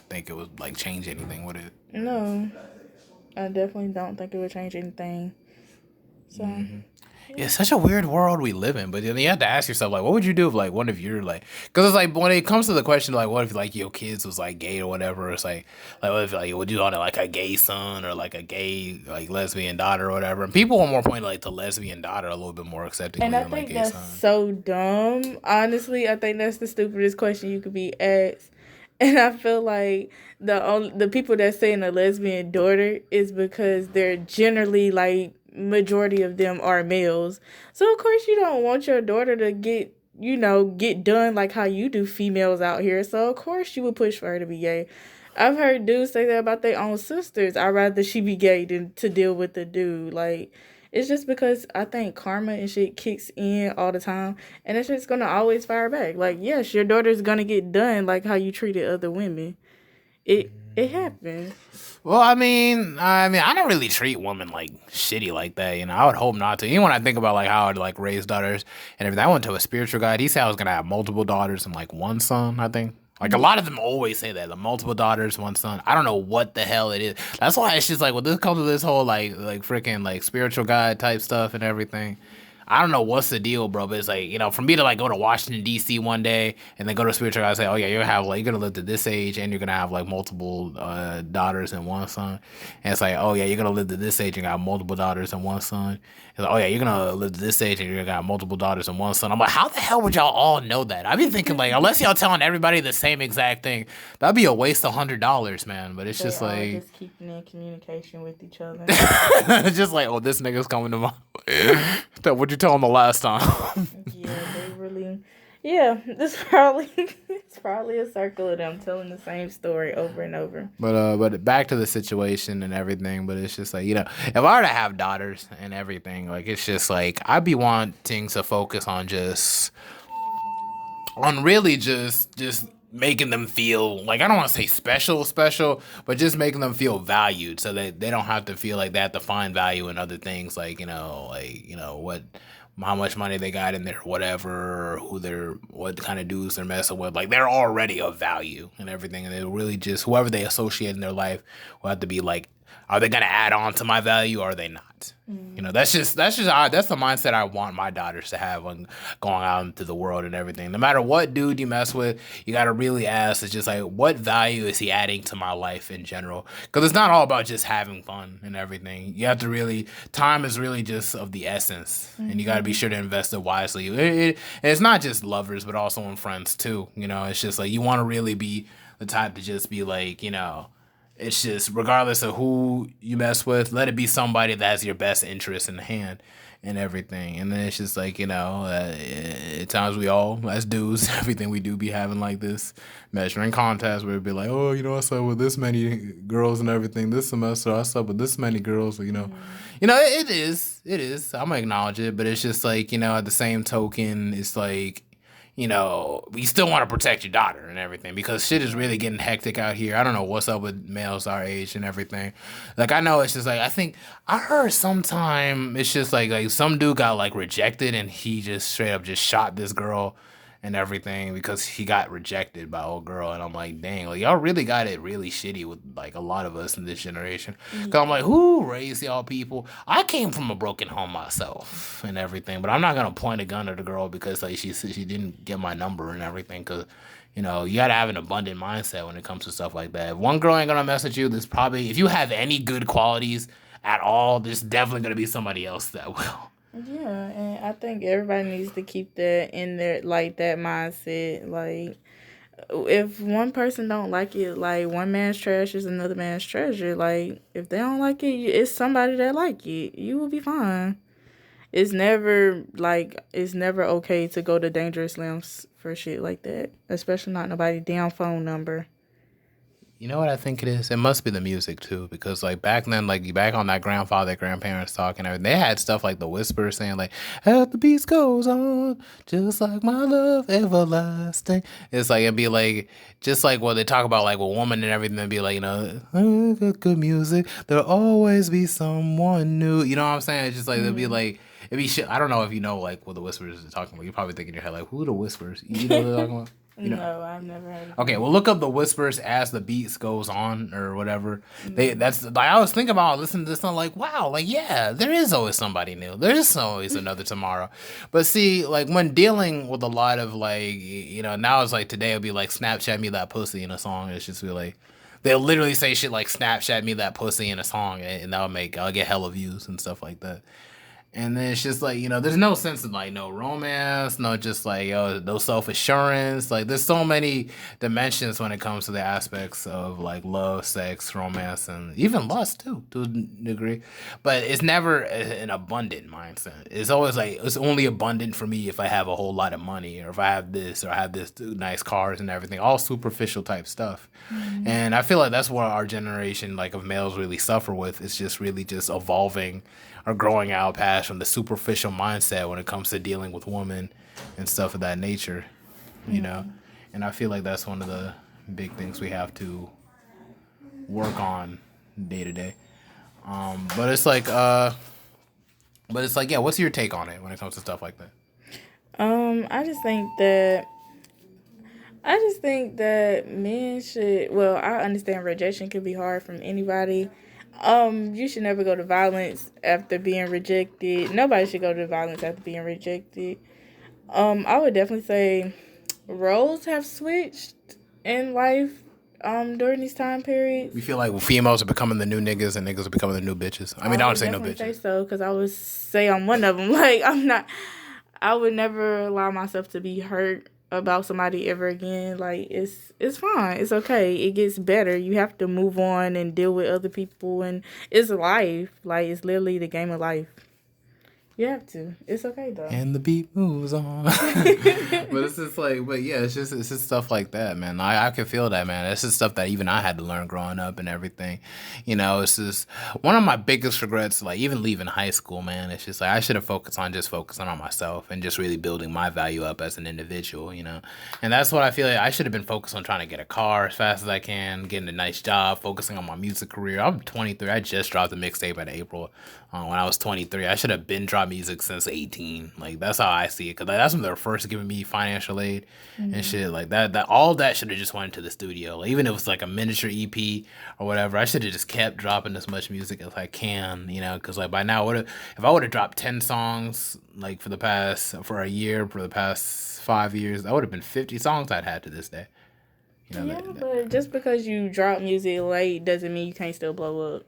think it would change anything, would it? No, I definitely don't think it would change anything. So. Mm-hmm. Yeah, it's such a weird world we live in, but then you have to ask yourself, what would you do if, one of your, because it's when it comes to the question, what if, your kids was, gay or whatever, it's what if, would you want, a gay son or, a gay, lesbian daughter or whatever, and people are more pointing, to lesbian daughter a little bit more accepting and than, I think gay that's son. So dumb, honestly. I think that's the stupidest question you could be asked, and I feel like the people that saying a lesbian daughter is because they're generally, majority of them are males. So of course you don't want your daughter to get done like how you do females out here. So of course you would push for her to be gay. I've heard dudes say that about their own sisters. I'd rather she be gay than to deal with the dude. It's just because I think karma and shit kicks in all the time, and it's just gonna always fire back. Yes, your daughter's gonna get done like how you treated other women. It happens. Well, I mean, I don't really treat women shitty like that. I would hope not to. Even when I think about how I'd raise daughters and everything, I went to a spiritual guide. He said I was gonna have multiple daughters and one son. I think a lot of them always say that, multiple daughters, one son. I don't know what the hell it is. That's why it's just when this comes to this whole freaking spiritual guide type stuff and everything. I don't know what's the deal, bro, but it's like, for me to like go to Washington D.C. one day and then go to a spiritual guy and say, oh yeah, you're gonna live to this age and you're gonna have like multiple daughters and one son, and it's like, oh yeah, you're gonna live to this age and got multiple daughters and one son. It's like, oh yeah, you're gonna live to this age and you're gonna got multiple daughters and one son. I'm like, how the hell would y'all all know that? I've been thinking like, unless y'all telling everybody the same exact thing, that'd be a waste of $100, man. But it's They just all like, just keeping in communication with each other. it's just like, oh, this nigga's coming to my. What'd you tell him the last time? Yeah, they really. Yeah, it's probably a circle of them telling the same story over and over. But back to the situation and everything. But it's just like, if I were to have daughters and everything, like it's just like I'd be wanting to focus on really just making them feel like, I don't want to say special, but just making them feel valued, so that they don't have to feel like they have to find value in other things, like what, how much money they got in there, whatever, or what kind of dudes they're messing with. Like they're already of value and everything, and they really just, whoever they associate in their life will have to be like, are they gonna add on to my value or are they not? That's the mindset I want my daughters to have when going out into the world and everything. No matter what dude you mess with, you gotta really ask. It's just like, what value is he adding to my life in general? Because it's not all about just having fun and everything. You have to really, time is really just of the essence, and you gotta be sure to invest it wisely. And it's not just lovers, but also in friends too. It's just like you want to really be the type to just be like, it's just, regardless of who you mess with, let it be somebody that has your best interest in hand and everything. And then it's just like, at times we all, as dudes, everything we do be having like this measuring contest where it'd be like, oh, I slept with this many girls and everything this semester. I slept with this many girls, it is. I'm gonna acknowledge it, but it's just like, at the same token, it's like, you still want to protect your daughter and everything, because shit is really getting hectic out here. I don't know what's up with males our age and everything. Like, I know it's just like, I heard sometime it's just like some dude got like rejected and he just straight up just shot this girl and everything because he got rejected by old girl. And I'm like, dang, like y'all really got it really shitty with like a lot of us in this generation. Cause I'm like, who raised y'all people? I came from a broken home myself and everything, but I'm not gonna point a gun at the girl because like she didn't get my number and everything. Cause you gotta have an abundant mindset when it comes to stuff like that. If one girl ain't gonna mess with you, there's probably, if you have any good qualities at all, there's definitely gonna be somebody else that will. Yeah, and I think everybody needs to keep that in their, like, that mindset. Like, if one person don't like it, like, one man's trash is another man's treasure. Like, if they don't like it, it's somebody that like it. You will be fine. It's never okay to go to dangerous lengths for shit like that, especially not nobody's damn phone number. You know what I think it is? It must be the music too, because like back then, like back on that grandparents talk and everything, they had stuff like the Whisper saying like, "As the beat goes on, just like my love everlasting." It's like it'd be like just like what they talk about, like with woman and everything. It'd be like, good music. There'll always be someone new. You know what I'm saying? It's just like it'd be like. It'd be shit. I don't know if you know like what the Whispers are talking about. You probably think in your head like, who are the Whispers? You know what they're talking about? No, I've never heard of Okay, well, look up the Whispers as the beats goes on or whatever. That's like I was thinking about listening to this. I'm like, wow, like yeah, there is always somebody new. There is always another tomorrow. But see, like when dealing with a lot of like now it's like today it'll be like Snapchat me that pussy in a song. It's just be like they'll literally say shit like Snapchat me that pussy in a song, and I'll get hella views and stuff like that. And then it's just like, there's no sense of like no romance, no just like, no self-assurance. Like there's so many dimensions when it comes to the aspects of like love, sex, romance, and even lust too, to a degree. But it's never an abundant mindset. It's always like, it's only abundant for me if I have a whole lot of money, or if I have this, or I have this nice cars and everything, all superficial type stuff. Mm-hmm. And I feel like that's what our generation like of males really suffer with. It's just really just evolving or growing out past from the superficial mindset when it comes to dealing with women and stuff of that nature, and I feel like that's one of the big things we have to work on day to day. But it's like, yeah, what's your take on it when it comes to stuff like that? I just think that men should. Well, I understand rejection can be hard from anybody. You should never go to violence after being rejected. Nobody should go to violence after being rejected. I would definitely say roles have switched in life during these time periods. You feel like females are becoming the new niggas and niggas are becoming the new bitches. I mean, I I don't would say no definitely say bitches. so because I would say I'm one of them. Like I'm not. I would never allow myself to be hurt about somebody ever again. Like it's fine. It's okay. It gets better. You have to move on and deal with other people, and it's life. Like it's literally the game of life. You have to. It's okay though. And the beat moves on. But it's just like, but yeah, it's just stuff like that, man. I can feel that, man. It's just stuff that even I had to learn growing up and everything. It's just one of my biggest regrets, like even leaving high school, man. It's just like I should have focused on just focusing on myself and just really building my value up as an individual. And that's what I feel like I should have been focused on trying to get a car as fast as I can, getting a nice job, focusing on my music career. I'm 23. I just dropped a mixtape in April. When I was 23, I should have been dropped music since 18. Like that's how I see it, cause that's when they were first giving me financial aid and shit like that. That all that should have just went into the studio. Like, even if it was like a miniature EP or whatever, I should have just kept dropping as much music as I can. Cause like by now, if I would have dropped 10 songs like for a year for the past 5 years, that would have been 50 songs I'd had to this day. Yeah, but just because you drop music late doesn't mean you can't still blow up.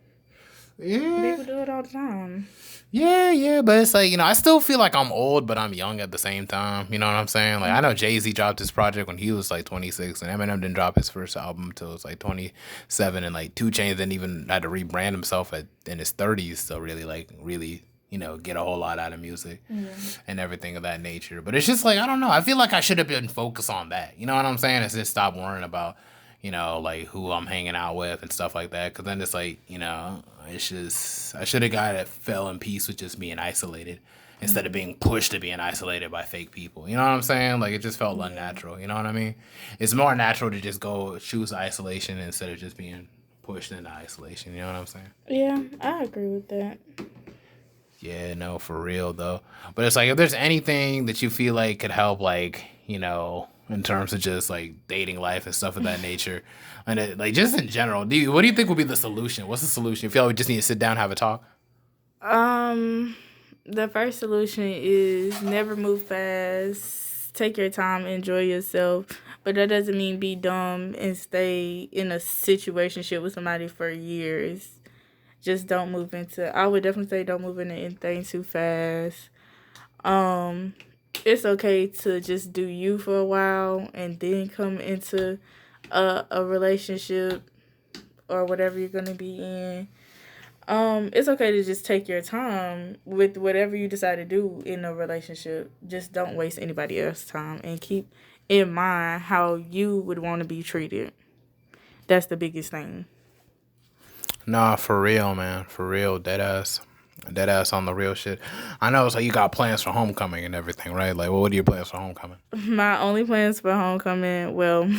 Yeah. People do it all the time. Yeah, but it's like, I still feel like I'm old, but I'm young at the same time. You know what I'm saying? Like, I know Jay-Z dropped his project when he was like 26, and Eminem didn't drop his first album until it was like 27, and like 2 Chainz didn't even had to rebrand himself in his 30s to really, get a whole lot out of music and everything of that nature. But it's just like, I don't know. I feel like I should have been focused on that. You know what I'm saying? It's just stop worrying about like who I'm hanging out with and stuff like that. Cause then it's like, it's just, I should have fell in peace with just being isolated instead of being pushed to being isolated by fake people. You know what I'm saying? Like, it just felt unnatural. You know what I mean? It's more natural to just go choose isolation instead of just being pushed into isolation. You know what I'm saying? Yeah, I agree with that. Yeah, no, for real though. But it's like, if there's anything that you feel like could help, like, in terms of just like dating life and stuff of that nature, and like just in general, what do you think would be the solution? What's the solution? You feel like we just need to sit down and have a talk? The first solution is never move fast. Take your time, enjoy yourself. But that doesn't mean be dumb and stay in a situationship with somebody for years. Just don't move into. I would definitely say don't move into anything too fast. It's okay to just do you for a while and then come into a relationship or whatever you're gonna be in. It's okay to just take your time with whatever you decide to do in a relationship. Just don't waste anybody else's time and keep in mind how you would want to be treated. That's the biggest thing. Nah, for real, man. For real, dead ass. Dead ass on the real shit. I know, so you got plans for homecoming and everything, right? Like, what are your plans for homecoming? My only plans for homecoming, well,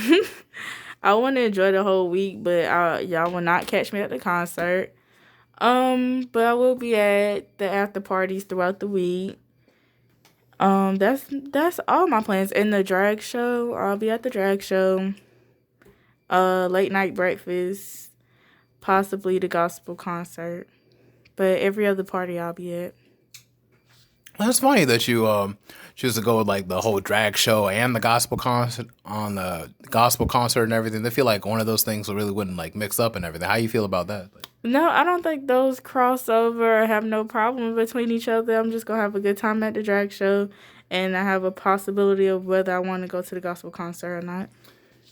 I want to enjoy the whole week, but y'all will not catch me at the concert. But I will be at the after parties throughout the week. That's all my plans. And the drag show, I'll be at the drag show. Late night breakfast, possibly the gospel concert. But every other party I'll be at. It's funny that you choose to go with like the whole drag show and the gospel concert and everything. They feel like one of those things that really wouldn't like mix up and everything. How you feel about that? Like, No, I don't think those cross over or have no problem between each other. I'm just going to have a good time at the drag show, and I have a possibility of whether I want to go to the gospel concert or not.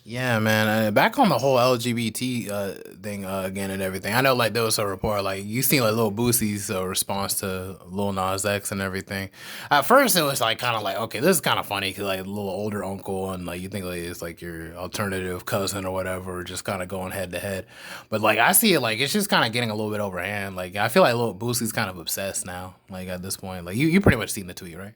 yeah, man. Back on the whole LGBT thing again and everything. I know like there was a report like you seen like Lil Boosie's response to Lil Nas X and everything. At first it was like kind of like, okay, this is kind of funny because like a little older uncle and like you think like it's like your alternative cousin or whatever, just kind of going head to head. But like I see it like it's just kind of getting a little bit overhand. Like I feel like Lil Boosie's kind of obsessed now. Like at this point, like you pretty much seen the tweet, right?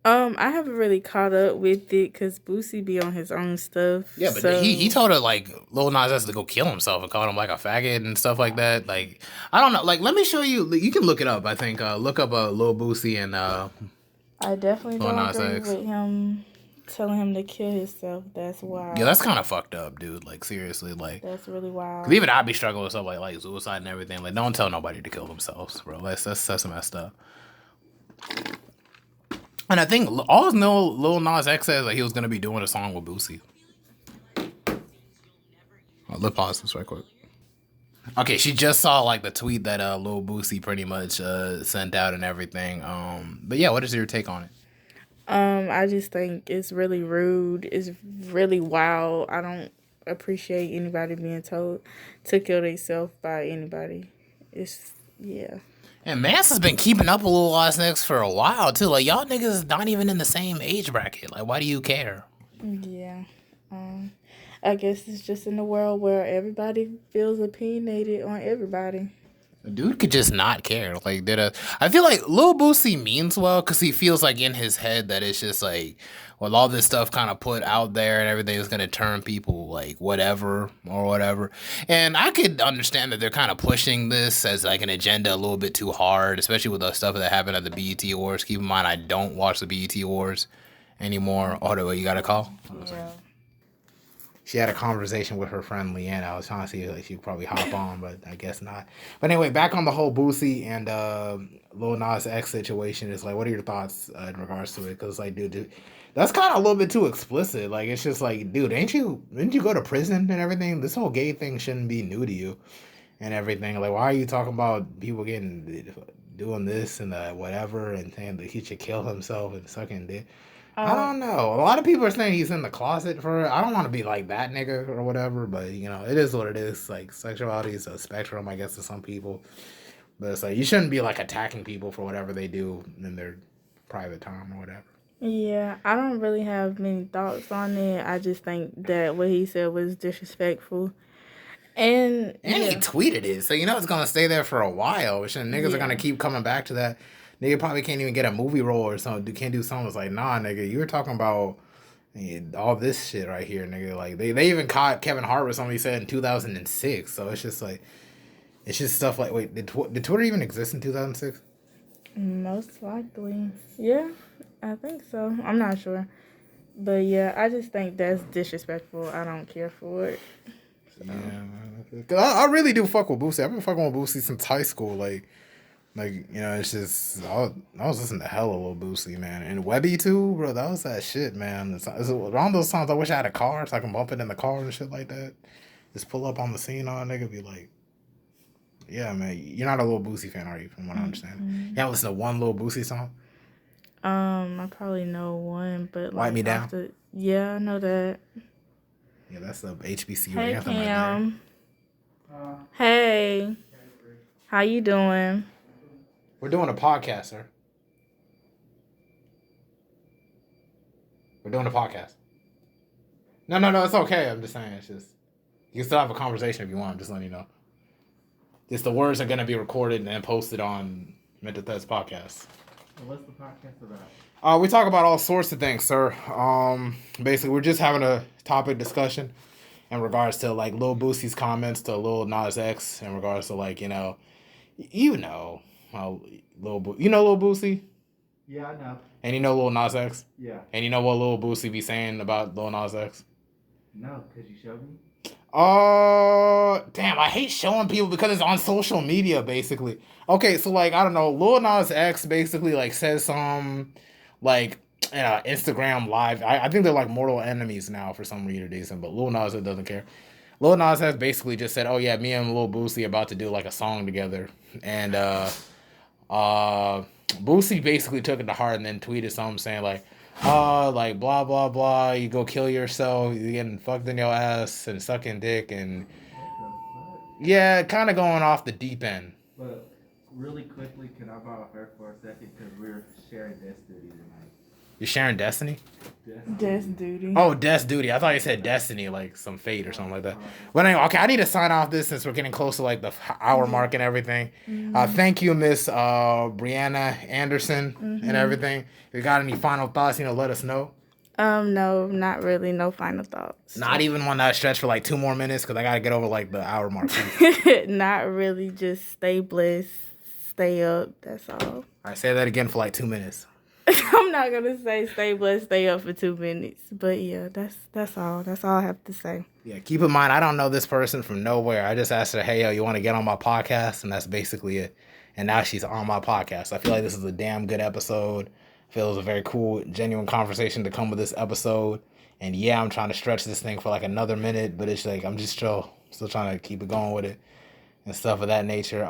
I haven't really caught up with it because Boosie be on his own stuff. Yeah, but he told her like Lil Nas X to go kill himself and called him like a faggot and stuff like that. Like I don't know. Like let me show you. You can look it up. I think look up Lil Boosie and I definitely Lil don't Nas agree X. with him telling him to kill himself. That's wild. Yeah, that's kind of fucked up, dude. Like, seriously, like. That's really wild. Cause even I'd be struggling with stuff like suicide and everything. Like, don't tell nobody to kill themselves, bro. That's messed up. And I think all Lil Nas X says like he was gonna be doing a song with Boosie. Let's pause this right quick. Okay, she just saw like the tweet that Lil Boosie pretty much sent out and everything. But yeah, what is your take on it? I just think it's really rude. It's really wild. I don't appreciate anybody being told to kill themselves by anybody. It's yeah. And Mance has been keeping up with Lil Nas X for a while too. Like y'all niggas is not even in the same age bracket. Like why do you care? Yeah. I guess it's just in a world where everybody feels opinionated on everybody. The dude could just not care. Like, I feel like Lil Boosie means well because he feels like in his head that it's just like, well, all this stuff kind of put out there and everything is going to turn people like whatever or whatever. And I could understand that they're kind of pushing this as like an agenda a little bit too hard, especially with the stuff that happened at the BET Awards. Keep in mind, I don't watch the BET Awards anymore. Oh, the way you got a call? Yeah. She had a conversation with her friend Leanne. I was trying to see if she could probably hop on, but I guess not. But anyway, back on the whole Boosie and Lil Nas X situation. It's like, what are your thoughts in regards to it? Because like, dude, that's kind of a little bit too explicit. Like, it's just like, dude, didn't you go to prison and everything? This whole gay thing shouldn't be new to you and everything. Like, why are you talking about people doing this and whatever and saying that he should kill himself and sucking dick? I don't know. A lot of people are saying he's in the closet for it. I don't want to be like that nigga or whatever, but you know, it is what it is. Like sexuality is a spectrum, I guess, to some people. But it's like you shouldn't be like attacking people for whatever they do in their private time or whatever. Yeah, I don't really have many thoughts on it. I just think that what he said was disrespectful. And he tweeted it, so you know it's gonna stay there for a while. Which niggas are gonna keep coming back to that. Nigga probably can't even get a movie role or something. Can't do something. It's like, nah, nigga, you were talking about all this shit right here, nigga. Like, they even caught Kevin Hart with something he said in 2006. So it's just like, it's just stuff like, wait, did Twitter even exist in 2006? Most likely. Yeah, I think so. I'm not sure. But yeah, I just think that's disrespectful. I don't care for it. So. Yeah, I really do fuck with Boosie. I've been fucking with Boosie since high school. Like, you know, it's just, I was listening to hella Lil Boosie, man. And Webby, too, bro, that was that shit, man. It's around those times I wish I had a car so I can bump it in the car and shit like that. Just pull up on the scene on nigga, be like, yeah, man, you're not a Lil Boosie fan, are you, from what I understand? You haven't listened to one Lil Boosie song? I probably know one, but Wipe Me Down? Yeah, I know that. Yeah, that's the HBCU hey, anthem Cam. Right there. Hey. How you doing? We're doing a podcast, sir. We're doing a podcast. No, it's okay. I'm just saying, it's just, you can still have a conversation if you want. I'm just letting you know. Just the words are going to be recorded and posted on Mental Threats Podcast. What's the podcast about? We talk about all sorts of things, sir. Basically, we're just having a topic discussion in regards to, like, Lil Boosie's comments to Lil Nas X in regards to, like, you know, how you know Lil Boosie? Yeah, I know. And you know Lil Nas X? Yeah. And you know what Lil Boosie be saying about Lil Nas X? No, because you showed me. Damn, I hate showing people because it's on social media, basically. Okay, so, like, I don't know, Lil Nas X basically, like, says some, like, Instagram live. I think they're, like, mortal enemies now for some reason, but Lil Nas X doesn't care. Lil Nas X basically just said, oh, yeah, me and Lil Boosie about to do, like, a song together. And, Boosie basically took it to heart and then tweeted something saying, like, like, blah, blah, blah, you go kill yourself, you getting fucked in your ass and sucking dick, and yeah, kind of going off the deep end. But really quickly, can I borrow her for a second? Because we're sharing Death Duty tonight. You're sharing Destiny? Death Duty. Oh, Death Duty. I thought you said Destiny, like some fate or something like that. But anyway, okay, I need to sign off this since we're getting close to, like, the hour mark and everything. Thank you, Miss Brianna Anderson and everything. If you got any final thoughts, let us know. No, not really. No final thoughts. Not even one that stretch for, like, 2 more minutes because I got to get over, like, the hour mark. Not really. Just stay blessed. Stay up. That's all. I say that again for, like, 2 minutes. I'm not gonna say stay blessed, stay up for 2 minutes. But yeah, that's all. That's all I have to say. Yeah, keep in mind, I don't know this person from nowhere. I just asked her, hey, yo, you want to get on my podcast? And that's basically it. And now she's on my podcast. I feel like this is a damn good episode. I feel it was a very cool, genuine conversation to come with this episode. And yeah, I'm trying to stretch this thing for like another minute, but it's like I'm just still trying to keep it going with it and stuff of that nature.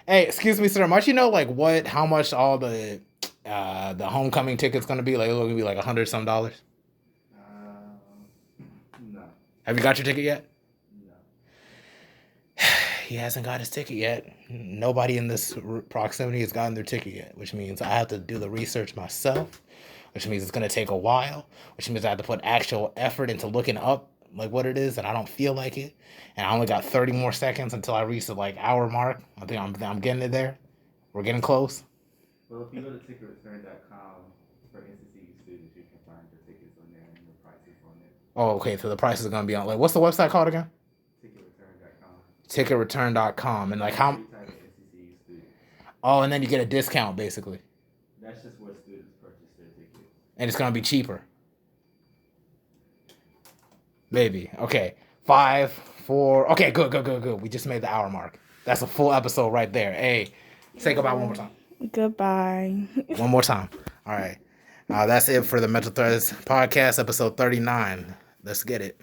Hey, excuse me, sir, might you know like how much all the homecoming ticket's gonna be? Like, it's gonna be like $100 some. No. Have you got your ticket yet? No. He hasn't got his ticket yet. Nobody in this proximity has gotten their ticket yet, which means I have to do the research myself, which means it's going to take a while, which means I have to put actual effort into looking up like what it is, and I don't feel like it. And I only got 30 more seconds until I reach the like hour mark. I think I'm getting it there. We're getting close. Well, if you go to ticketreturn.com for NCCU students, you can find the tickets on there and the prices on there. Oh, okay. So the price is going to be on, like, what's the website called again? Ticketreturn.com. Ticketreturn.com. And like how? NCCU students. Oh, and then you get a discount basically. That's just where students purchase their tickets. And it's going to be cheaper. Maybe. Okay. 5, 4. Okay, good. We just made the hour mark. That's a full episode right there. Hey, say goodbye one more time. Goodbye. One more time. All right. That's it for the Mental Threads podcast, episode 39. Let's get it.